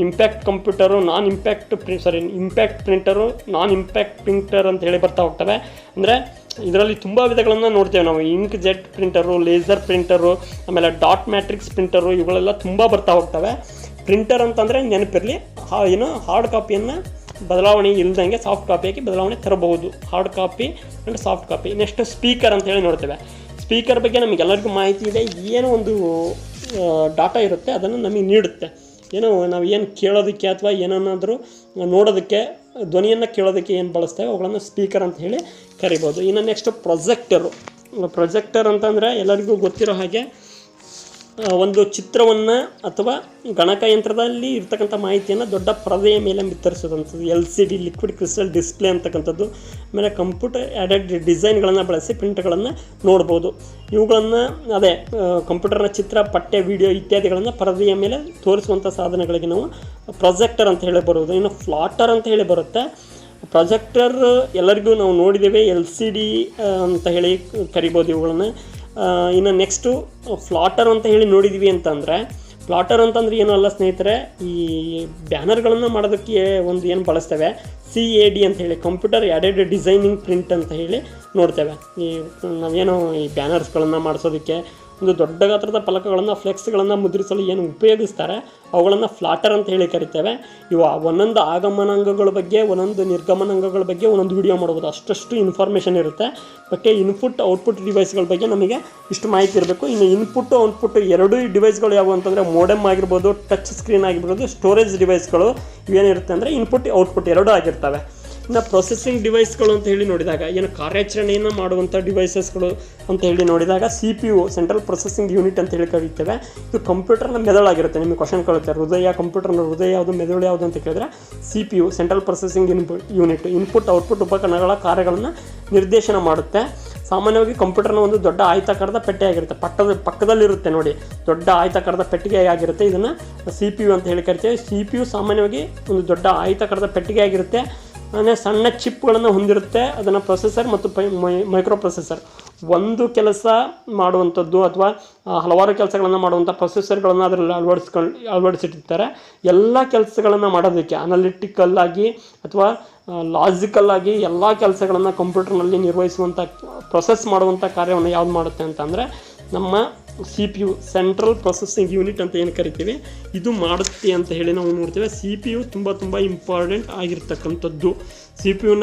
ಇಂಪ್ಯಾಕ್ಟ್ ಕಂಪ್ಯೂಟರು, ಇಂಪ್ಯಾಕ್ಟ್ ಪ್ರಿಂಟರು, ನಾನ್ ಇಂಪ್ಯಾಕ್ಟ್ ಪ್ರಿಂಟರ್ ಅಂತ ಹೇಳಿ ಬರ್ತಾ ಹೋಗ್ತವೆ. ಅಂದರೆ ಇದರಲ್ಲಿ ತುಂಬ ವಿಧಗಳನ್ನು ನೋಡ್ತೇವೆ ನಾವು. Ink jet printer, laser printer, ಆಮೇಲೆ ಡಾಟ್ ಮ್ಯಾಟ್ರಿಕ್ಸ್ ಪ್ರಿಂಟರು, ಇವುಗಳೆಲ್ಲ ತುಂಬ ಬರ್ತಾ ಹೋಗ್ತವೆ. ಪ್ರಿಂಟರ್ ಅಂತಂದರೆ ನೆನಪಿರಲಿ, ಹಾರ್ಡ್ ಕಾಪಿಯನ್ನು ಬದಲಾವಣೆ ಇಲ್ಲದಂಗೆ ಸಾಫ್ಟ್ ಕಾಪಿಯಾಗಿ ಬದಲಾವಣೆ ತರಬಹುದು. Hard copy and soft copy. Next speaker ಅಂತ ಹೇಳಿ ನೋಡ್ತೇವೆ. ಸ್ಪೀಕರ್ ಬಗ್ಗೆ ನಮಗೆಲ್ಲರಿಗೂ ಮಾಹಿತಿ ಇದೆ. ಏನೋ ಒಂದು ಡಾಟಾ ಇರುತ್ತೆ, ಅದನ್ನು ನಮಗೆ ನೀಡುತ್ತೆ. ನಾವು ಏನು ಕೇಳೋದಕ್ಕೆ ಅಥವಾ ಏನನ್ನಾದರೂ ನೋಡೋದಕ್ಕೆ, ಧ್ವನಿಯನ್ನು ಕೇಳೋದಕ್ಕೆ ಏನು ಬಳಸ್ತೇವೆ ಅವುಗಳನ್ನು ಸ್ಪೀಕರ್ ಅಂತ ಹೇಳಿ ಕರಿಬೋದು. ಇನ್ನು ನೆಕ್ಸ್ಟ್ ಪ್ರೊಜೆಕ್ಟರ್ ಅಂತಂದರೆ ಎಲ್ಲರಿಗೂ ಗೊತ್ತಿರೋ ಹಾಗೆ ಒಂದು ಚಿತ್ರವನ್ನು ಅಥವಾ ಗಣಕಯಂತ್ರದಲ್ಲಿ ಇರ್ತಕ್ಕಂಥ ಮಾಹಿತಿಯನ್ನು ದೊಡ್ಡ ಪರದೆಯ ಮೇಲೆ ಬಿತ್ತರಿಸೋದಂಥದ್ದು, LCD, ಲಿಕ್ವಿಡ್ ಕ್ರಿಸ್ಟಲ್ ಡಿಸ್ಪ್ಲೇ ಅಂತಕ್ಕಂಥದ್ದು. ಆಮೇಲೆ ಕಂಪ್ಯೂಟರ್ ಆ್ಯಡೆಡ್ ಡಿಸೈನ್ಗಳನ್ನು ಬಳಸಿ ಪ್ರಿಂಟ್ಗಳನ್ನು ನೋಡ್ಬೋದು. ಇವುಗಳನ್ನು ಕಂಪ್ಯೂಟರ್ನ ಚಿತ್ರ, ಪಠ್ಯ, ವಿಡಿಯೋ ಇತ್ಯಾದಿಗಳನ್ನು ಪರದೆಯ ಮೇಲೆ ತೋರಿಸುವಂಥ ಸಾಧನಗಳಿಗೆ ನಾವು ಪ್ರೊಜೆಕ್ಟರ್ ಅಂತ ಹೇಳಿ ಬರೋದು. ಇನ್ನು ಫ್ಲಾಟರ್ ಅಂತ ಹೇಳಿ ಬರುತ್ತೆ. ಪ್ರೊಜೆಕ್ಟರ್ ಎಲ್ಲರಿಗೂ ನಾವು ನೋಡಿದ್ದೇವೆ, LCD ಅಂತ ಹೇಳಿ ಕರಿಬೋದು ಇವುಗಳನ್ನು. ಇನ್ನು ನೆಕ್ಸ್ಟು ಫ್ಲಾಟರ್ ಅಂತ ಹೇಳಿ ನೋಡಿದ್ವಿ ಅಂತಂದರೆ, ಫ್ಲಾಟರ್ ಅಂತಂದರೆ ಏನೂ ಅಲ್ಲ ಸ್ನೇಹಿತರೆ, ಈ ಬ್ಯಾನರ್ಗಳನ್ನು ಮಾಡೋದಕ್ಕೆ ಒಂದು ಏನು ಬಳಸ್ತೇವೆ, CAD ಅಂತ ಹೇಳಿ, ಕಂಪ್ಯೂಟರ್ ಆ್ಯಡೆಡ್ ಡಿಸೈನಿಂಗ್ ಪ್ರಿಂಟ್ ಅಂತ ಹೇಳಿ ನೋಡ್ತೇವೆ. ನಾವೇನು ಈ ಬ್ಯಾನರ್ಸ್ಗಳನ್ನು ಮಾಡಿಸೋದಕ್ಕೆ ಒಂದು ದೊಡ್ಡ ಗಾತ್ರದ ಫಲಕಗಳನ್ನು, ಫ್ಲೆಕ್ಸ್ಗಳನ್ನು ಮುದ್ರಿಸಲು ಏನು ಉಪಯೋಗಿಸ್ತಾರೆ ಅವುಗಳನ್ನು ಫ್ಲಾಟರ್ ಅಂತ ಹೇಳಿ ಕರಿತೇವೆ. ಒಂದೊಂದು ಆಗಮನಾಂಗಗಳ ಬಗ್ಗೆ, ಒಂದೊಂದು ನಿರ್ಗಮನಾಂಗಗಳ ಬಗ್ಗೆ ಒಂದೊಂದು ವಿಡಿಯೋ ಮಾಡ್ಬೋದು, ಅಷ್ಟು ಇನ್ಫಾರ್ಮೇಷನ್ ಇರುತ್ತೆ. ಬಟ್ ಇನ್ಪುಟ್ ಔಟ್ಪುಟ್ ಡಿವೈಸ್ಗಳ ಬಗ್ಗೆ ನಮಗೆ ಇಷ್ಟು ಮಾಹಿತಿ ಇರಬೇಕು. ಇನ್ನು ಇನ್ಪುಟ್ ಔಟ್ಪುಟ್ ಎರಡೂ ಡಿವೈಸ್ಗಳು ಯಾವುವು ಅಂತಂದರೆ ಮೋಡೆಮ್ ಆಗಿರ್ಬೋದು, ಟಚ್ ಸ್ಕ್ರೀನ್ ಆಗಿರ್ಬೋದು, ಸ್ಟೋರೇಜ್ ಡಿವೈಸ್ಗಳು ಇವೇನಿರುತ್ತೆ ಅಂದರೆ ಇನ್ಪುಟ್ ಔಟ್ಪುಟ್ ಎರಡೂ ಆಗಿರ್ತವೆ. ಇನ್ನು ಪ್ರೊಸೆಸಿಂಗ್ ಡಿವೈಸ್ಗಳು ಅಂತ ಹೇಳಿ ನೋಡಿದಾಗ, ಏನು ಕಾರ್ಯಾಚರಣೆಯನ್ನು ಮಾಡುವಂಥ ಡಿವೈಸಸ್ಗಳು ಅಂತ ಹೇಳಿ ನೋಡಿದಾಗ CPU, ಸೆಂಟ್ರಲ್ ಪ್ರೊಸೆಸಿಂಗ್ ಯೂನಿಟ್ ಅಂತ ಹೇಳಿ ಕರೀತೇವೆ. ಇದು ಕಂಪ್ಯೂಟರ್ನ ಮೆದುಳಾಗಿರುತ್ತೆ. ನಿಮಗೆ ಕ್ವಶನ್ ಕೇಳುತ್ತೆ, ಕಂಪ್ಯೂಟರ್ನ ಹೃದಯ ಯಾವುದು, ಮೆದುಳು ಯಾವುದು ಅಂತ ಕೇಳಿದ್ರೆ CPU, central processing unit, input output ಉಪಕರಣಗಳ ಕಾರ್ಯಗಳನ್ನು ನಿರ್ದೇಶನ ಮಾಡುತ್ತೆ. ಸಾಮಾನ್ಯವಾಗಿ ಕಂಪ್ಯೂಟರ್ನ ಒಂದು ದೊಡ್ಡ ಆಯತಾಕಾರದ ಪೆಟ್ಟಿಗೆ ಆಗಿರುತ್ತೆ, ಪಕ್ಕದಲ್ಲಿರುತ್ತೆ ನೋಡಿ, ದೊಡ್ಡ ಆಯತಾಕಾರದ ಪೆಟ್ಟಿಗೆ ಆಗಿರುತ್ತೆ. ಇದನ್ನು CPU ಅಂತ ಹೇಳಿ ಕರಿತೇವೆ. CPU ಸಾಮಾನ್ಯವಾಗಿ ಒಂದು ದೊಡ್ಡ ಆಯತಾಕಾರದ ಪೆಟ್ಟಿಗೆ ಆಗಿರುತ್ತೆ. ಅಂದರೆ ಸಣ್ಣ ಚಿಪ್ಗಳನ್ನು ಹೊಂದಿರುತ್ತೆ. ಅದನ್ನು ಪ್ರೊಸೆಸರ್ ಮತ್ತು ಮೈಕ್ರೋ ಪ್ರೊಸೆಸರ್, ಒಂದು ಕೆಲಸ ಮಾಡುವಂಥದ್ದು ಅಥವಾ ಹಲವಾರು ಕೆಲಸಗಳನ್ನು ಮಾಡುವಂಥ ಪ್ರೊಸೆಸರ್ಗಳನ್ನು ಅದರಲ್ಲಿ ಅಳವಡಿಸಿಟ್ಟಿರ್ತಾರೆ. ಎಲ್ಲ ಕೆಲಸಗಳನ್ನು ಮಾಡೋದಕ್ಕೆ ಅನಲಿಟಿಕಲ್ ಆಗಿ ಅಥವಾ ಲಾಜಿಕಲ್ ಆಗಿ ಎಲ್ಲ ಕೆಲಸಗಳನ್ನು ಕಂಪ್ಯೂಟರ್ನಲ್ಲಿ ನಿರ್ವಹಿಸುವಂಥ, ಪ್ರೊಸೆಸ್ ಮಾಡುವಂಥ ಕಾರ್ಯವನ್ನು ಯಾವ್ದು ಮಾಡುತ್ತೆ ಅಂತಂದರೆ ನಮ್ಮ CPU, ಸೆಂಟ್ರಲ್ ಪ್ರೊಸೆಸಿಂಗ್ ಯೂನಿಟ್ ಅಂತ ಏನು ಕರಿತೀವಿ, ಇದು ಮಾಡುತ್ತೆ ಅಂತ ಹೇಳಿ ನಾವು ನೋಡ್ತೇವೆ. CPU ತುಂಬ ಇಂಪಾರ್ಟೆಂಟ್ ಆಗಿರ್ತಕ್ಕಂಥದ್ದು. CPU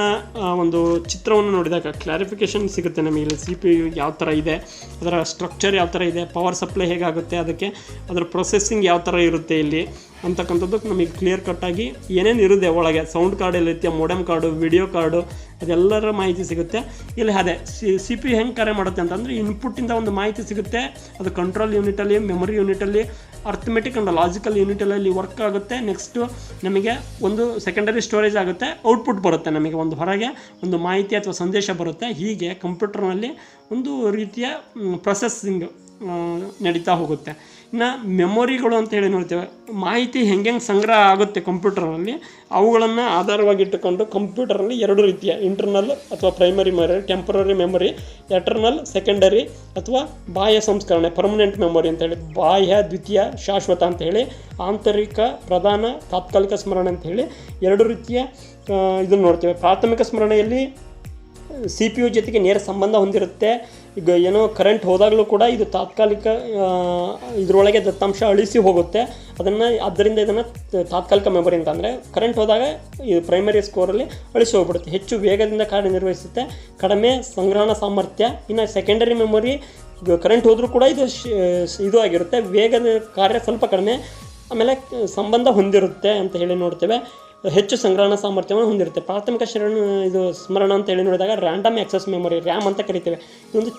ಒಂದು ಚಿತ್ರವನ್ನು ನೋಡಿದಾಗ ಕ್ಲಾರಿಫಿಕೇಷನ್ ಸಿಗುತ್ತೆ ನಮಗೆ. ಇಲ್ಲಿ CPU ಯಾವ ಥರ ಇದೆ, ಅದರ ಸ್ಟ್ರಕ್ಚರ್ ಯಾವ ಥರ ಇದೆ, ಪವರ್ ಸಪ್ಲೈ ಹೇಗಾಗುತ್ತೆ, ಅದಕ್ಕೆ ಅದರ ಪ್ರೊಸೆಸಿಂಗ್ ಯಾವ ಥರ ಇರುತ್ತೆ ಇಲ್ಲಿ ಅಂತಕ್ಕಂಥದ್ದು ನಮಗೆ ಕ್ಲಿಯರ್ ಕಟ್ಟಾಗಿ ಏನೇನು ಇರುತ್ತೆ ಒಳಗೆ. ಸೌಂಡ್ ಕಾರ್ಡ್ ಎಲ್ಲಿರುತ್ತೆ, ಮೋಡೆಮ್ ಕಾರ್ಡು, ವಿಡಿಯೋ ಕಾರ್ಡು, ಅದೆಲ್ಲರ ಮಾಹಿತಿ ಸಿಗುತ್ತೆ ಇಲ್ಲಿ. CPU ಹೆಂಗೆ ಕಾರ್ಯ ಮಾಡುತ್ತೆ ಅಂತಂದರೆ, ಇನ್ಪುಟ್ಟಿಂದ ಒಂದು ಮಾಹಿತಿ ಸಿಗುತ್ತೆ, ಅದು ಕಂಟ್ರೋಲ್ ಯೂನಿಟಲ್ಲಿ, ಮೆಮೊರಿ ಯೂನಿಟಲ್ಲಿ ಅರ್ಥಮೆಟಿಕ್ ಆ್ಯಂಡ್ ಲಾಜಿಕಲ್ ಯೂನಿಟಲ್ಲಿ ವರ್ಕ್ ಆಗುತ್ತೆ. ನೆಕ್ಸ್ಟು ನಮಗೆ ಒಂದು ಸೆಕೆಂಡರಿ ಸ್ಟೋರೇಜ್ ಆಗುತ್ತೆ, ಔಟ್ಪುಟ್ ಬರುತ್ತೆ, ನಮಗೆ ಒಂದು ಹೊರಗೆ ಒಂದು ಮಾಹಿತಿ ಅಥವಾ ಸಂದೇಶ ಬರುತ್ತೆ. ಹೀಗೆ ಕಂಪ್ಯೂಟರ್ನಲ್ಲಿ ಒಂದು ರೀತಿಯ ಪ್ರೊಸೆಸ್ಸಿಂಗ್ ನಡೀತಾ ಹೋಗುತ್ತೆ. ಇನ್ನು ಮೆಮೊರಿಗಳು ಅಂತ ಹೇಳಿ ನೋಡ್ತೇವೆ. ಮಾಹಿತಿ ಹೆಂಗೆ ಸಂಗ್ರಹ ಆಗುತ್ತೆ ಕಂಪ್ಯೂಟರ್ನಲ್ಲಿ, ಅವುಗಳನ್ನು ಆಧಾರವಾಗಿಟ್ಟುಕೊಂಡು ಕಂಪ್ಯೂಟರಲ್ಲಿ ಎರಡು ರೀತಿಯ ಇಂಟರ್ನಲ್ ಅಥವಾ primary memory, temporary memory, eternal secondary ಅಥವಾ ಬಾಹ್ಯ ಸಂಸ್ಕರಣೆ ಪರ್ಮನೆಂಟ್ ಮೆಮೊರಿ ಅಂತೇಳಿ, ಬಾಹ್ಯ ದ್ವಿತೀಯ ಶಾಶ್ವತ ಅಂತೇಳಿ, ಆಂತರಿಕ ಪ್ರಧಾನ ತಾತ್ಕಾಲಿಕ ಸ್ಮರಣೆ ಅಂತೇಳಿ ಎರಡು ರೀತಿಯ ಇದನ್ನು ನೋಡ್ತೇವೆ. ಪ್ರಾಥಮಿಕ ಸ್ಮರಣೆಯಲ್ಲಿ CPU ಜೊತೆಗೆ ನೇರ ಸಂಬಂಧ ಹೊಂದಿರುತ್ತೆ. ಈಗ ಏನೋ ಕರೆಂಟ್ ಹೋದಾಗಲೂ ಕೂಡ ಇದು ತಾತ್ಕಾಲಿಕ ಇದರೊಳಗೆ ದತ್ತಾಂಶ ಅಳಿಸಿ ಹೋಗುತ್ತೆ. ಆದ್ದರಿಂದ ಇದನ್ನು ತಾತ್ಕಾಲಿಕ ಮೆಮೊರಿ ಅಂತ. ಅಂದರೆ ಕರೆಂಟ್ ಹೋದಾಗ ಇದು ಪ್ರೈಮರಿ ಸ್ಕೋರಲ್ಲಿ ಅಳಿಸಿ ಹೋಗ್ಬಿಡುತ್ತೆ, ಹೆಚ್ಚು ವೇಗದಿಂದ ಕಾರ್ಯನಿರ್ವಹಿಸುತ್ತೆ, ಕಡಿಮೆ ಸಂಗ್ರಹಣಾ ಸಾಮರ್ಥ್ಯ. ಇನ್ನು ಸೆಕೆಂಡರಿ ಮೆಮೊರಿ ಕರೆಂಟ್ ಹೋದರೂ ಕೂಡ ಇದು ಆಗಿರುತ್ತೆ, ವೇಗದ ಕಾರ್ಯ ಸ್ವಲ್ಪ ಕಡಿಮೆ, ಆಮೇಲೆ ಸಂಬಂಧ ಹೊಂದಿರುತ್ತೆ ಅಂತ ಹೇಳಿ ನೋಡ್ತೇವೆ, ಹೆಚ್ಚು ಸಂಗ್ರಹಣಾ ಸಾಮರ್ಥ್ಯವನ್ನು ಹೊಂದಿರುತ್ತೆ. ಪ್ರಾಥಮಿಕ ಸ್ಮರಣ ಅಂತ ಹೇಳಿ ನೋಡಿದಾಗ ರ್ಯಾಂಡಮ್ ಆಕ್ಸೆಸ್ ಮೆಮೊರಿ, ರ್ಯಾಮ್ ಅಂತ ಕರಿತೇವೆ. ಇದೊಂದು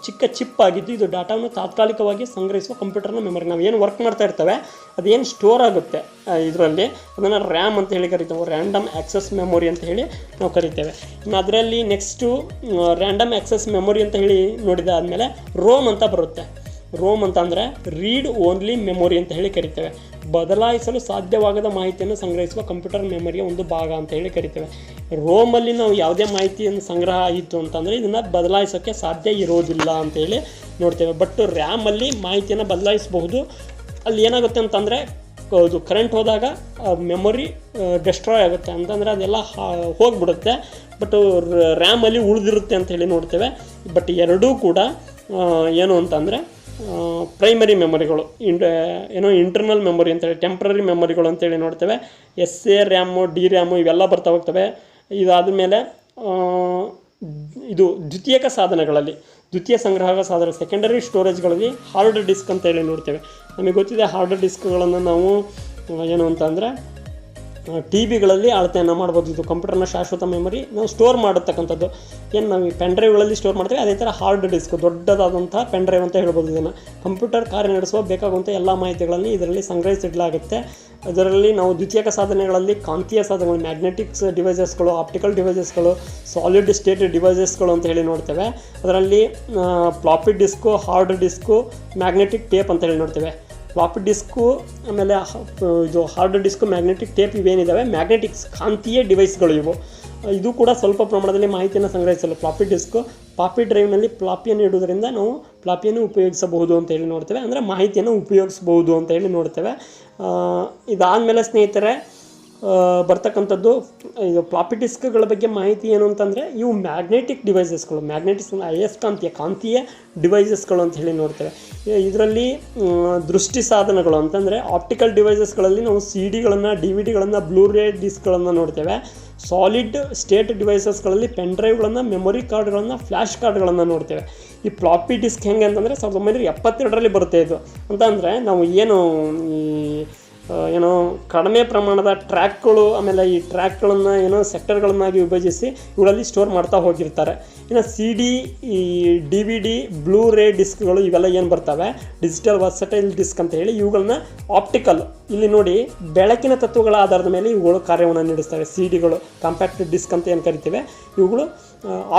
ಚಿಕ್ಕ ಚಿಪ್ ಆಗಿದ್ದು ಇದು ಡಾಟಾವನ್ನು ತಾತ್ಕಾಲಿಕವಾಗಿ ಸಂಗ್ರಹಿಸುವ ಕಂಪ್ಯೂಟರ್ನ ಮೆಮೊರಿ. ನಾವು ಏನು ವರ್ಕ್ ಮಾಡ್ತಾ ಇರ್ತೇವೆ ಅದೇನು ಸ್ಟೋರ್ ಆಗುತ್ತೆ ಇದರಲ್ಲಿ ಅದನ್ನು ರ್ಯಾಮ್ ಅಂತ ಹೇಳಿ ಕರಿತೇವೆ, ರ್ಯಾಂಡಮ್ ಆಕ್ಸೆಸ್ ಮೆಮೊರಿ ಅಂತ ಹೇಳಿ ನಾವು ಕರಿತೇವೆ. ಇನ್ನು ಅದರಲ್ಲಿ ನೆಕ್ಸ್ಟು ರ್ಯಾಂಡಮ್ ಆಕ್ಸೆಸ್ ಮೆಮೊರಿ ಅಂತ ಹೇಳಿ ನೋಡಿದಾದ್ಮೇಲೆ ರೋಮ್ ಅಂತ ಬರುತ್ತೆ. ರೋಮ್ ಅಂತ ಅಂದರೆ ರೀಡ್ ಓನ್ಲಿ ಮೆಮೊರಿ ಅಂತ ಹೇಳಿ ಕರಿತೇವೆ. ಬದಲಾಯಿಸಲು ಸಾಧ್ಯವಾಗದ ಮಾಹಿತಿಯನ್ನು ಸಂಗ್ರಹಿಸುವ ಕಂಪ್ಯೂಟರ್ ಮೆಮೊರಿಯ ಒಂದು ಭಾಗ ಅಂತ ಹೇಳಿ ಕರಿತೇವೆ. ರೋಮಲ್ಲಿ ನಾವು ಯಾವುದೇ ಮಾಹಿತಿಯನ್ನು ಸಂಗ್ರಹ ಆಯಿತು ಅಂತಂದರೆ ಇದನ್ನು ಬದಲಾಯಿಸೋಕ್ಕೆ ಸಾಧ್ಯ ಇರೋದಿಲ್ಲ ಅಂತ ಹೇಳಿ ನೋಡ್ತೇವೆ. ಬಟ್ ರ್ಯಾಮಲ್ಲಿ ಮಾಹಿತಿಯನ್ನು ಬದಲಾಯಿಸಬಹುದು. ಅಲ್ಲಿ ಏನಾಗುತ್ತೆ ಅಂತಂದರೆ ಅದು ಕರೆಂಟ್ ಹೋದಾಗ ಮೆಮೊರಿ ಡೆಸ್ಟ್ರಾಯ್ ಆಗುತ್ತೆ, ಅಂತಂದರೆ ಅದೆಲ್ಲ ಹೋಗಿಬಿಡುತ್ತೆ. ಬಟ್ ರ್ಯಾಮಲ್ಲಿ ಉಳಿದಿರುತ್ತೆ ಅಂತ ಹೇಳಿ ನೋಡ್ತೇವೆ. ಬಟ್ ಎರಡೂ ಕೂಡ ಏನು ಅಂತಂದರೆ ಪ್ರೈಮರಿ ಮೆಮೊರಿಗಳು, ಇಂಟರ್ನಲ್ ಮೆಮೊರಿ ಅಂತೇಳಿ, ಟೆಂಪ್ರರಿ ಮೆಮೊರಿಗಳು ಅಂತೇಳಿ ನೋಡ್ತೇವೆ. SA ರ್ಯಾಮು, ಡಿ ರ್ಯಾಮು ಇವೆಲ್ಲ ಬರ್ತಾ ಹೋಗ್ತವೆ. ಇದಾದ ಮೇಲೆ ಇದು ದ್ವಿತೀಯಕ ಸಾಧನಗಳಲ್ಲಿ, ದ್ವಿತೀಯ ಸಂಗ್ರಾಹಕ ಸಾಧನ ಸೆಕೆಂಡರಿ ಸ್ಟೋರೇಜ್ಗಳಲ್ಲಿ ಹಾರ್ಡ್ ಡಿಸ್ಕ್ ಅಂತ ಹೇಳಿ ನೋಡ್ತೇವೆ. ನಮಗೆ ಗೊತ್ತಿದೆ ಹಾರ್ಡ್ ಡಿಸ್ಕ್ಗಳನ್ನು ನಾವು ಏನು ಅಂತಂದರೆ TBಗಳಲ್ಲಿ ಅಳತೆಯನ್ನು ಮಾಡ್ಬೋದು. ಇದು ಕಂಪ್ಯೂಟರ್ನ ಶಾಶ್ವತ ಮೆಮೊರಿ ನಾವು ಸ್ಟೋರ್ ಮಾಡತಕ್ಕಂಥದ್ದು. ಏನು ನಾವು ಪೆನ್ ಡ್ರೈವ್ಗಳಲ್ಲಿ ಸ್ಟೋರ್ ಮಾಡ್ತೀವಿ ಅದೇ ಥರ ಹಾರ್ಡ್ ಡಿಸ್ಕ್, ದೊಡ್ಡದಾದಂಥ ಪೆನ್ ಡ್ರೈವ್ ಅಂತ ಹೇಳ್ಬೋದು. ಇದನ್ನು ಕಂಪ್ಯೂಟರ್ ಕಾರ್ಯನಡೆಸುವ ಬೇಕಾಗುವಂಥ ಎಲ್ಲ ಮಾಹಿತಿಗಳನ್ನು ಇದರಲ್ಲಿ ಸಂಗ್ರಹಿಸಿಡಲಾಗುತ್ತೆ. ಅದರಲ್ಲಿ ನಾವು ದ್ವಿತೀಯಕ ಸಾಧನೆಗಳಲ್ಲಿ ಕಾಂತೀಯ ಸಾಧನಗಳು, ಮ್ಯಾಗ್ನೆಟಿಕ್ಸ್ ಡಿವೈಸಸ್ಗಳು, ಆಪ್ಟಿಕಲ್ ಡಿವೈಸಸ್ಗಳು, ಸಾಲಿಡ್ ಸ್ಟೇಟ್ ಡಿವೈಸಸ್ಗಳು ಅಂತ ಹೇಳಿ ನೋಡ್ತೇವೆ. ಅದರಲ್ಲಿ floppy disk, hard disk, magnetic tape ಅಂತ ಹೇಳಿ ನೋಡ್ತೇವೆ. ಫ್ಲಾಪಿ ಡಿಸ್ಕು ಆಮೇಲೆ ಇದು ಹಾರ್ಡ್ ಡಿಸ್ಕು, ಮ್ಯಾಗ್ನೆಟಿಕ್ ಟೇಪ್ ಇವೇನಿದ್ದಾವೆ ಮ್ಯಾಗ್ನೆಟಿಕ್ಸ್ ಕಾಂತೀಯ ಡಿವೈಸ್ಗಳು ಇವು. ಇದು ಕೂಡ ಸ್ವಲ್ಪ ಪ್ರಮಾಣದಲ್ಲಿ ಮಾಹಿತಿಯನ್ನು ಸಂಗ್ರಹಿಸಲು ಫ್ಲಾಪಿ ಡಿಸ್ಕು, ಫ್ಲಾಪಿ ಡ್ರೈವ್ನಲ್ಲಿ ಫ್ಲಾಪಿಯನ್ನು ಇಡುವುದರಿಂದ ನಾವು ಫ್ಲಾಪಿಯನ್ನು ಉಪಯೋಗಿಸಬಹುದು ಅಂತ ಹೇಳಿ ನೋಡ್ತೇವೆ, ಅಂದರೆ ಮಾಹಿತಿಯನ್ನು ಉಪಯೋಗಿಸಬಹುದು ಅಂತ ಹೇಳಿ ನೋಡ್ತೇವೆ. ಇದಾದಮೇಲೆ ಸ್ನೇಹಿತರೆ ಬರ್ತಕ್ಕಂಥದ್ದು ಇದು ಫ್ಲಾಪಿ ಡಿಸ್ಕ್ಗಳ ಬಗ್ಗೆ ಮಾಹಿತಿ ಏನು ಅಂತಂದರೆ ಇವು ಮ್ಯಾಗ್ನೆಟಿಕ್ ಡಿವೈಸಸ್ಗಳು, ಮ್ಯಾಗ್ನೆಟಿಕ್ಸ್ ಕಾಂತೀಯ ಡಿವೈಸಸ್ಗಳು ಅಂತ ಹೇಳಿ ನೋಡ್ತೇವೆ. ಇದರಲ್ಲಿ ದೃಷ್ಟಿ ಸಾಧನಗಳು ಅಂತಂದರೆ ಆಪ್ಟಿಕಲ್ ಡಿವೈಸಸ್ಗಳಲ್ಲಿ ನಾವು CDಗಳನ್ನು, DVDಗಳನ್ನು, ಬ್ಲೂರೇ ಡಿಸ್ಕ್ಗಳನ್ನು ನೋಡ್ತೇವೆ. ಸಾಲಿಡ್ ಸ್ಟೇಟ್ ಡಿವೈಸಸ್ಗಳಲ್ಲಿ ಪೆನ್ ಡ್ರೈವ್ಗಳನ್ನು, ಮೆಮೊರಿ ಕಾರ್ಡ್ಗಳನ್ನು, ಫ್ಲ್ಯಾಶ್ ಕಾರ್ಡ್ಗಳನ್ನು ನೋಡ್ತೇವೆ. ಈ ಫ್ಲಾಪಿ ಡಿಸ್ಕ್ ಹೆಂಗೆ ಅಂತಂದರೆ 1972ರಲ್ಲಿ ಬರುತ್ತೆ ಇದು. ಅಂತಂದರೆ ನಾವು ಏನೋ ಕಡಿಮೆ ಪ್ರಮಾಣದ ಟ್ರ್ಯಾಕ್ಗಳು, ಆಮೇಲೆ ಈ ಟ್ರ್ಯಾಕ್ಗಳನ್ನು ಸೆಕ್ಟರ್ಗಳನ್ನಾಗಿ ವಿಭಜಿಸಿ ಇವುಗಳಲ್ಲಿ ಸ್ಟೋರ್ ಮಾಡ್ತಾ ಹೋಗಿರ್ತಾರೆ. ಇನ್ನು CD, ಈ DVD, ಬ್ಲೂರೇ ಡಿಸ್ಕ್ಗಳು ಇವೆಲ್ಲ ಏನು ಬರ್ತವೆ ಡಿಜಿಟಲ್ ವರ್ಸಟೈಲ್ ಡಿಸ್ಕ್ ಅಂತ ಹೇಳಿ, ಇವುಗಳನ್ನ ಆಪ್ಟಿಕಲ್, ಇಲ್ಲಿ ನೋಡಿ ಬೆಳಕಿನ ತತ್ವಗಳ ಆಧಾರದ ಮೇಲೆ ಇವುಗಳು ಕಾರ್ಯವನ್ನು ನಡೆಸ್ತವೆ. CDಗಳು ಕಾಂಪ್ಯಾಕ್ಟ್ ಡಿಸ್ಕ್ ಅಂತ ಏನು ಕರಿತೀವಿ, ಇವುಗಳು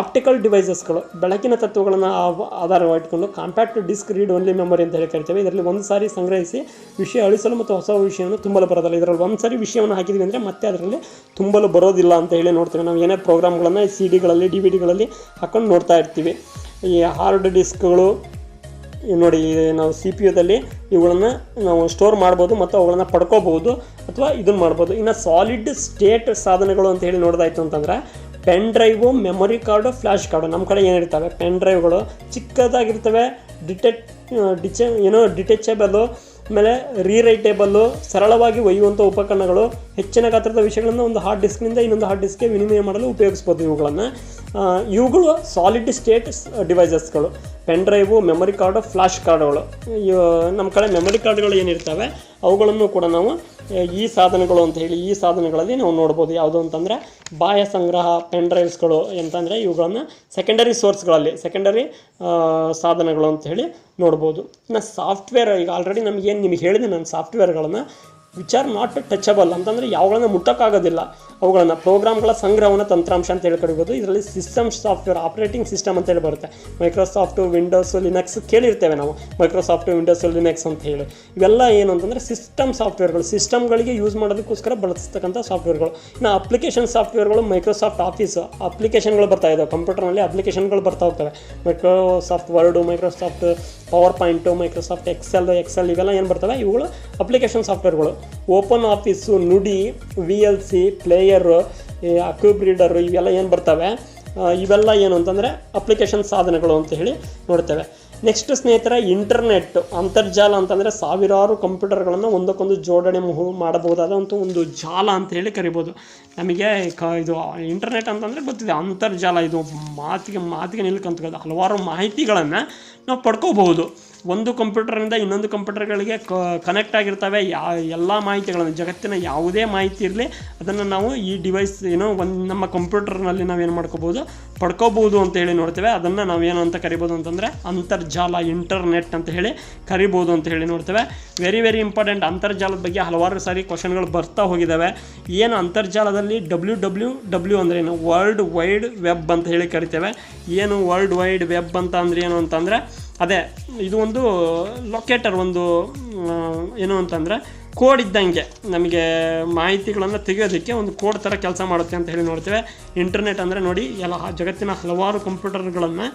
ಆಪ್ಟಿಕಲ್ ಡಿವೈಸಸ್ಗಳು, ಬೆಳಕಿನ ತತ್ವಗಳನ್ನು ಆಧಾರವಾಗಿಟ್ಕೊಂಡು compact disc read only memory ಅಂತ ಹೇಳಿ ಕರಿತೇವೆ. ಇದರಲ್ಲಿ ಒಂದು ಸಾರಿ ಸಂಗ್ರಹಿಸಿ ವಿಷಯ ಅಳಿಸಲು ಮತ್ತು ಹೊಸ ವಿಷಯವನ್ನು ತುಂಬಲು ಬರೋದಿಲ್ಲ. ಇದರಲ್ಲಿ ಒಂದು ಸಾರಿ ವಿಷಯವನ್ನು ಹಾಕಿದ್ವಿ ಅಂದರೆ ಮತ್ತೆ ಅದರಲ್ಲಿ ತುಂಬಲು ಬರೋದಿಲ್ಲ ಅಂತ ಹೇಳಿ ನೋಡ್ತೇವೆ. ನಾವು ಏನೇ ಪ್ರೋಗ್ರಾಮ್ಗಳನ್ನು CDಗಳಲ್ಲಿ, DVDಗಳಲ್ಲಿ ಹಾಕ್ಕೊಂಡು ನೋಡ್ತಾ ಇರ್ತೀವಿ. ಈ ಹಾರ್ಡ್ ಡಿಸ್ಕ್ಗಳು ನೋಡಿ ನಾವು CPU ಇವುಗಳನ್ನು ನಾವು ಸ್ಟೋರ್ ಮಾಡ್ಬೋದು ಮತ್ತು ಅವುಗಳನ್ನು ಪಡ್ಕೋಬಹುದು ಅಥವಾ ಇದನ್ನು ಮಾಡ್ಬೋದು. ಇನ್ನು ಸಾಲಿಡ್ ಸ್ಟೇಟ್ ಸಾಧನಗಳು ಅಂತ ಹೇಳಿ ನೋಡೋದಾಯಿತು ಅಂತಂದರೆ pen drive, memory card, flash card. ನಮ್ಮ ಕಡೆ ಏನಿರ್ತವೆ ಪೆನ್ ಡ್ರೈವ್ಗಳು ಚಿಕ್ಕದಾಗಿರ್ತವೆ, ಡಿಟೆಚಬಲ್ಲು, ಆಮೇಲೆ ರೀರೈಟೇಬಲ್ಲು, ಸರಳವಾಗಿ ಒಯ್ಯುವಂಥ ಉಪಕರಣಗಳು, ಹೆಚ್ಚಿನ ಗಾತ್ರದ ವಿಷಯಗಳನ್ನು ಒಂದು ಹಾರ್ಡ್ ಡಿಸ್ಕ್ನಿಂದ ಇನ್ನೊಂದು ಹಾರ್ಡ್ ಡಿಸ್ಕ್ಗೆ ವಿನಿಮಯ ಮಾಡಲು ಉಪಯೋಗಿಸ್ಬೋದು ಇವುಗಳನ್ನು. ಇವುಗಳು ಸಾಲಿಡ್ ಸ್ಟೇಟ್ ಡಿವೈಸಸ್ಗಳು. Pen drive, memory card, flash ಕಾರ್ಡುಗಳು. ನಮ್ಮ ಕಡೆ ಮೆಮೊರಿ ಕಾರ್ಡ್ಗಳು ಏನಿರ್ತವೆ ಅವುಗಳನ್ನು ಕೂಡ ನಾವು ಈ ಸಾಧನಗಳು ಅಂತ ಹೇಳಿ ಈ ಸಾಧನಗಳಲ್ಲಿ ನಾವು ನೋಡ್ಬೋದು. ಯಾವುದು ಅಂತಂದರೆ ಬಾಹ್ಯ ಸಂಗ್ರಹ ಪೆನ್ ಡ್ರೈವ್ಸ್ಗಳು ಅಂತಂದರೆ ಇವುಗಳನ್ನು ಸೆಕೆಂಡರಿ ಸೋರ್ಸ್ಗಳಲ್ಲಿ ಸೆಕೆಂಡರಿ ಸಾಧನಗಳು ಅಂತ ಹೇಳಿ ನೋಡ್ಬೋದು. ಇನ್ನು ಸಾಫ್ಟ್ವೇರ್, ಈಗ ಆಲ್ರೆಡಿ ನಿಮಗೆ ಹೇಳಿದೆ ನಾನು ಸಾಫ್ಟ್ವೇರ್ಗಳನ್ನು ವಿಚ್ ಆರ್ ನಾಟ್ ಟಚಬಲ್ ಅಂತಂದರೆ ಯಾವುಗಳನ್ನ ಮುಟ್ಟೋಕ್ಕಾಗೋದಿಲ್ಲ. ಅವುಗಳನ್ನು ಪ್ರೋಗ್ರಾಮ್ಗಳ ಸಂಗ್ರಹವನ್ನು ತಂತ್ರಾಂಶ ಅಂತ ಹೇಳಿ ಕರಿಬೋದು. ಇದರಲ್ಲಿ ಸಿಸ್ಟಮ್ ಸಾಫ್ಟ್ವೇರ್, ಆಪ್ರೇಟಿಂಗ್ ಸಿಸ್ಟಮ್ ಅಂತೇಳಿ ಬರುತ್ತೆ. ಮೈಕ್ರೋಸಾಫ್ಟು, ವಿಂಡೋಸ್, ಲಿನಕ್ಸ್ ಕೇಳಿರ್ತೇವೆ ನಾವು, ಮೈಕ್ರೋಸಾಫ್ಟು, ವಿಂಡೋಸ್, ಲಿನಕ್ಸ್ ಅಂತ ಹೇಳಿ. ಇವೆಲ್ಲ ಏನು ಅಂತಂದರೆ ಸಿಸ್ಟಮ್ ಸಾಫ್ಟ್ವೇರ್ಗಳು, ಸಿಸ್ಟಮ್ಗಳಿಗೆ ಯೂಸ್ ಮಾಡೋದಕ್ಕೋಸ್ಕರ ಬಳಸ್ತಕ್ಕಂಥ ಸಾಫ್ಟ್ವೇರ್ಗಳು. ಇನ್ನು ಅಪ್ಲಿಕೇಶನ್ ಸಾಫ್ಟ್ವೇರ್ಗಳು, ಮೈಕ್ರೋಸಾಫ್ಟ್ ಆಫೀಸ್ ಅಪ್ಲಿಕೇಶನ್ಗಳು ಬರ್ತಾ ಇದ್ದಾವೆ, ಕಂಪ್ಯೂಟರ್ನಲ್ಲಿ ಅಪ್ಲಿಕೇಶನ್ಗಳು ಬರ್ತಾ ಹೋಗ್ತವೆ. Microsoft Word, Microsoft PowerPoint, Microsoft Excel ಇವೆಲ್ಲ ಏನು ಬರ್ತವೆ, ಇವುಗಳು ಅಪ್ಲಿಕೇಶನ್ ಸಾಫ್ಟ್ವೇರ್ಗಳು. OpenOffice, Nudi, VLC, player, ಅಕ್ಯೂಬ್ ರೀಡರು ಇವೆಲ್ಲ ಏನು ಬರ್ತವೆ, ಇವೆಲ್ಲ ಏನು ಅಂತಂದರೆ ಅಪ್ಲಿಕೇಶನ್ ಸಾಧನಗಳು ಅಂತ ಹೇಳಿ ನೋಡ್ತೇವೆ. ನೆಕ್ಸ್ಟ್ ಸ್ನೇಹಿತರೆ, ಇಂಟರ್ನೆಟ್, ಅಂತರ್ಜಾಲ ಅಂತಂದರೆ ಸಾವಿರಾರು ಕಂಪ್ಯೂಟರ್ಗಳನ್ನು ಒಂದಕ್ಕೊಂದು ಜೋಡಣೆ ಮಾಡಬಹುದಾದ ಒಂದು ಜಾಲ ಅಂತ ಹೇಳಿ ಕರಿಬೋದು. ನಮಗೆ ಇದು ಇಂಟರ್ನೆಟ್ ಅಂತಂದರೆ ಗೊತ್ತಿದೆ, ಅಂತರ್ಜಾಲ ಇದು ಮಾತಿಗೆ ನಿಲ್ಕಂತ ಹಲವಾರು ಮಾಹಿತಿಗಳನ್ನು ನಾವು ಪಡ್ಕೋಬಹುದು. ಒಂದು ಕಂಪ್ಯೂಟರಿಂದ ಇನ್ನೊಂದು ಕಂಪ್ಯೂಟರ್ಗಳಿಗೆ ಕನೆಕ್ಟ್ ಆಗಿರ್ತವೆ. ಎಲ್ಲ ಮಾಹಿತಿಗಳನ್ನು, ಜಗತ್ತಿನ ಯಾವುದೇ ಮಾಹಿತಿ ಇರಲಿ ಅದನ್ನು ನಾವು ಈ ಡಿವೈಸ್ ನಮ್ಮ ಕಂಪ್ಯೂಟರ್ನಲ್ಲಿ ನಾವೇನು ಮಾಡ್ಕೋಬೋದು, ಪಡ್ಕೋಬೋದು ಅಂತ ಹೇಳಿ ನೋಡ್ತೇವೆ. ಅದನ್ನು ನಾವೇನು ಅಂತ ಕರಿಬೋದು ಅಂತಂದರೆ ಅಂತರ್ಜಾಲ, ಇಂಟರ್ನೆಟ್ ಅಂತ ಹೇಳಿ ಕರಿಬೋದು ಅಂತ ಹೇಳಿ ನೋಡ್ತೇವೆ. Very very important. ಅಂತರ್ಜಾಲದ ಬಗ್ಗೆ ಹಲವಾರು ಸಾರಿ ಕ್ವಶನ್ಗಳು ಬರ್ತಾ ಹೋಗಿದ್ದಾವೆ. ಏನು ಅಂತರ್ಜಾಲದಲ್ಲಿ WWW ಅಂದರೆ ಏನು, ವರ್ಲ್ಡ್ ವೈಡ್ ವೆಬ್ ಅಂತ ಹೇಳಿ ಕರಿತೇವೆ. ಏನು ವರ್ಲ್ಡ್ ವೈಡ್ ವೆಬ್ ಅಂತ ಅಂದರೆ ಏನು ಅಂತಂದರೆ ಅದೇ ಇದು ಒಂದು ಲೊಕೇಟರ್, ಒಂದು ಏನು ಅಂತಂದರೆ ಕೋಡ್ ಇದ್ದಂಗೆ ನಮಗೆ ಮಾಹಿತಿಗಳನ್ನು ತೆಗೆಯೋದಕ್ಕೆ ಒಂದು ಕೋಡ್ ಥರ ಕೆಲಸ ಮಾಡುತ್ತೆ ಅಂತ ಹೇಳಿ ನೋಡ್ತೇವೆ. ಇಂಟರ್ನೆಟ್ ಅಂದರೆ ನೋಡಿ ಜಗತ್ತಿನ ಹಲವಾರು ಕಂಪ್ಯೂಟರ್ಗಳನ್ನು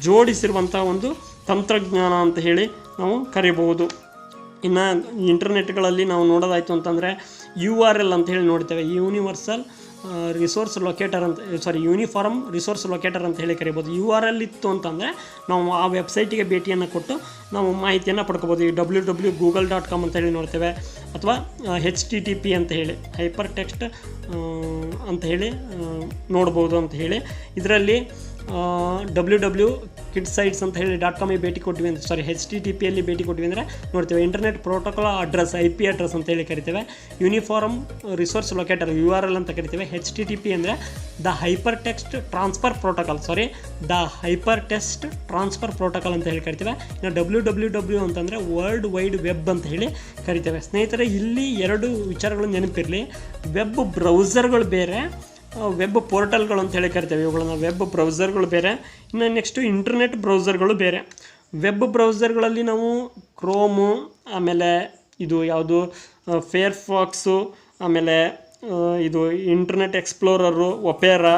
ಜೋಡಿಸಿರುವಂಥ ಒಂದು ತಂತ್ರಜ್ಞಾನ ಅಂತ ಹೇಳಿ ನಾವು ಕರಿಬಹುದು. ಇನ್ನು ಇಂಟರ್ನೆಟ್ಗಳಲ್ಲಿ ನಾವು ನೋಡೋದಾಯಿತು ಅಂತಂದರೆ URL ಅಂತ ಹೇಳಿ ನೋಡ್ತೇವೆ. ಯೂನಿವರ್ಸಲ್ ರಿಸೋರ್ಸ್ ಲೊಕೇಟರ್ ಅಂತ, ಯೂನಿಫಾರ್ಮ್ ರಿಸೋರ್ಸ್ ಲೊಕೇಟರ್ ಅಂತ ಹೇಳಿ ಕರಿಬೋದು. URL ಇತ್ತು ಅಂತಂದರೆ ನಾವು ಆ ವೆಬ್ಸೈಟಿಗೆ ಭೇಟಿಯನ್ನು ಕೊಟ್ಟು ನಾವು ಮಾಹಿತಿಯನ್ನು ಪಡ್ಕೋಬೋದು. ಈ www.google.com ಅಂತ ಹೇಳಿ ನೋಡ್ತೇವೆ, ಅಥವಾ HTTP ಅಂತ ಹೇಳಿ ಹೈಪರ್ ಟೆಕ್ಸ್ಟ್ ಅಂತ ಹೇಳಿ ನೋಡ್ಬೋದು ಅಂತ ಹೇಳಿ. ಇದರಲ್ಲಿ www ಕಿಡ್ ಸೈಟ್ಸ್ ಅಂತ ಹೇಳಿ .com ಭೇಟಿ ಕೊಟ್ಟಿವಿ ಅಂತ HTTPಯಲ್ಲಿ ಭೇಟಿ ಕೊಟ್ಟಿವಿ ಅಂದರೆ ನೋಡ್ತೇವೆ. Internet protocol address, IP address ಅಂತ ಹೇಳಿ ಕರಿತೇವೆ. ಯೂನಿಫಾರ್ಮ್ ರಿಸೋರ್ಸ್ ಲೊಕೇಟರ್ URL ಅಂತ ಕರಿತೇವೆ. HTTP ಅಂದರೆ the hypertext transfer protocol ಅಂತ ಹೇಳಿ ಕರಿತೇವೆ. ಇನ್ನು www ಅಂತಂದರೆ ವರ್ಲ್ಡ್ ವೈಡ್ ವೆಬ್ ಅಂತ ಹೇಳಿ ಕರಿತೇವೆ. ಸ್ನೇಹಿತರೆ, ಇಲ್ಲಿ ಎರಡು ವಿಚಾರಗಳು ನೆನಪಿರಲಿ. ವೆಬ್ ಬ್ರೌಸರ್ಗಳು ಬೇರೆ, ವೆಬ್ ಪೋರ್ಟಲ್ಗಳು ಅಂತ ಹೇಳಿ ಕರಿತೇವೆ. ಇವುಗಳನ್ನು ವೆಬ್ ಬ್ರೌಸರ್ಗಳು ಬೇರೆ. ಇನ್ನು ನೆಕ್ಸ್ಟು ಇಂಟರ್ನೆಟ್ ಬ್ರೌಸರ್ಗಳು ಬೇರೆ. ವೆಬ್ ಬ್ರೌಸರ್ಗಳಲ್ಲಿ ನಾವು ಕ್ರೋಮು, ಆಮೇಲೆ ಇದು ಯಾವುದು ಫೇರ್ಫಾಕ್ಸು, ಆಮೇಲೆ ಇದು ಇಂಟರ್ನೆಟ್ ಎಕ್ಸ್ಪ್ಲೋರರು, ಒಪೇರಾ,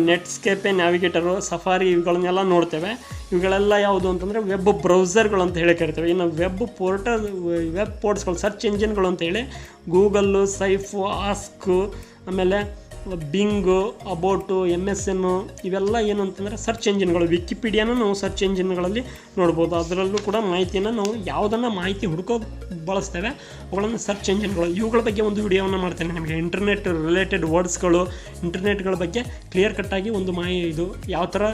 ನೆಟ್ಸ್ಕೇಪೆ, ನ್ಯಾವಿಗೇಟರು, ಸಫಾರಿ ಇವುಗಳನ್ನೆಲ್ಲ ನೋಡ್ತೇವೆ. ಇವುಗಳೆಲ್ಲ ಯಾವುದು ಅಂತಂದರೆ ವೆಬ್ ಬ್ರೌಸರ್ಗಳು ಅಂತ ಹೇಳಿ ಕರಿತೇವೆ. ಇನ್ನು ವೆಬ್ ಪೋರ್ಟ್ಸ್ಗಳು, ಸರ್ಚ್ ಇಂಜಿನ್ಗಳು ಅಂತ ಹೇಳಿ ಗೂಗಲ್ಲು, ಸೈಫು, ಆಸ್ಕು, ಆಮೇಲೆ ಬಿಂಗು, ಅಬೌಟು, MSN ಇವೆಲ್ಲ ಏನು ಅಂತಂದರೆ ಸರ್ಚ್ ಇಂಜಿನ್ಗಳು. ವಿಕಿಪೀಡಿಯಾನು ನಾವು ಸರ್ಚ್ ಇಂಜಿನ್ಗಳಲ್ಲಿ ನೋಡ್ಬೋದು. ಅದರಲ್ಲೂ ಕೂಡ ಮಾಹಿತಿಯನ್ನು ನಾವು ಯಾವುದನ್ನು ಮಾಹಿತಿ ಹುಡುಕೋ ಬಳಸ್ತೇವೆ ಅವುಗಳನ್ನು ಸರ್ಚ್ ಇಂಜಿನ್ಗಳು. ಇವುಗಳ ಬಗ್ಗೆ ಒಂದು ವಿಡಿಯೋವನ್ನು ಮಾಡ್ತೇನೆ ನಿಮಗೆ. ಇಂಟರ್ನೆಟ್ ರಿಲೇಟೆಡ್ ವರ್ಡ್ಸ್ಗಳು, ಇಂಟರ್ನೆಟ್ಗಳ ಬಗ್ಗೆ ಕ್ಲಿಯರ್ ಕಟ್ಟಾಗಿ ಒಂದು ಇದು ಯಾವ ಥರ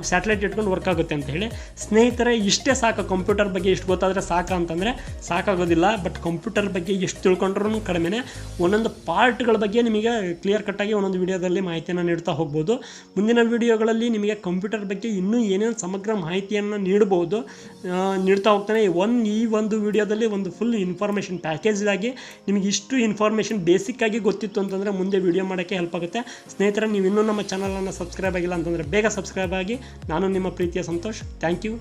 ಸ್ಯಾಟಲೈಟ್ ಇಟ್ಕೊಂಡು ವರ್ಕ್ ಆಗುತ್ತೆ ಅಂತ ಹೇಳಿ. ಸ್ನೇಹಿತರೆ, ಇಷ್ಟೇ ಸಾಕು. ಕಂಪ್ಯೂಟರ್ ಬಗ್ಗೆ ಇಷ್ಟು ಗೊತ್ತಾದರೆ ಸಾಕು ಅಂತಂದರೆ ಸಾಕಾಗೋದಿಲ್ಲ. ಬಟ್ ಕಂಪ್ಯೂಟರ್ ಬಗ್ಗೆ ಎಷ್ಟು ತಿಳ್ಕೊಂಡ್ರೂ ಕಡಿಮೆ. ಒಂದೊಂದು ಪಾರ್ಟ್ಗಳ ಬಗ್ಗೆ ನಿಮಗೆ ಕ್ಲಿಯರ್ ಕಟ್ಟಾಗಿ ಒಂದೊಂದು ವಿಡಿಯೋದಲ್ಲಿ ಮಾಹಿತಿಯನ್ನು ನೀಡ್ತಾ ಹೋಗ್ಬೋದು. ಮುಂದಿನ ವಿಡಿಯೋಗಳಲ್ಲಿ ನಿಮಗೆ ಕಂಪ್ಯೂಟರ್ ಬಗ್ಗೆ ಇನ್ನೂ ಏನೇನು ಸಮಗ್ರ ಮಾಹಿತಿಯನ್ನು ನೀಡ್ತಾ ಹೋಗ್ತಾನೆ. ಈ ಒಂದು ವಿಡಿಯೋದಲ್ಲಿ ಒಂದು ಫುಲ್ ಇನ್ಫಾರ್ಮೇಷನ್ ಪ್ಯಾಕೇಜ್ ಆಗಿ ನಿಮಗೆ ಇಷ್ಟು ಇನ್ಫಾರ್ಮೇಷನ್ ಬೇಸಿಕ್ಕಾಗಿ ಗೊತ್ತಿತ್ತು ಅಂತಂದರೆ ಮುಂದೆ ವಿಡಿಯೋ ಮಾಡೋಕ್ಕೆ ಹೆಲ್ಪ್ ಆಗುತ್ತೆ. ಸ್ನೇಹಿತರೆ, ನೀವು ಇನ್ನೂ ನಮ್ಮ ಚಾನಲನ್ನು ಸಬ್ಸ್ಕ್ರೈಬ್ ಆಗಿಲ್ಲ ಅಂತಂದರೆ ಬೇಗ ಸಬ್ಸ್ಕ್ರೈಬ್ ಆಗಿ. ನಾನು ನಿಮ್ಮ ಪ್ರೀತಿಯ ಸಂತೋಷ್. Thank you.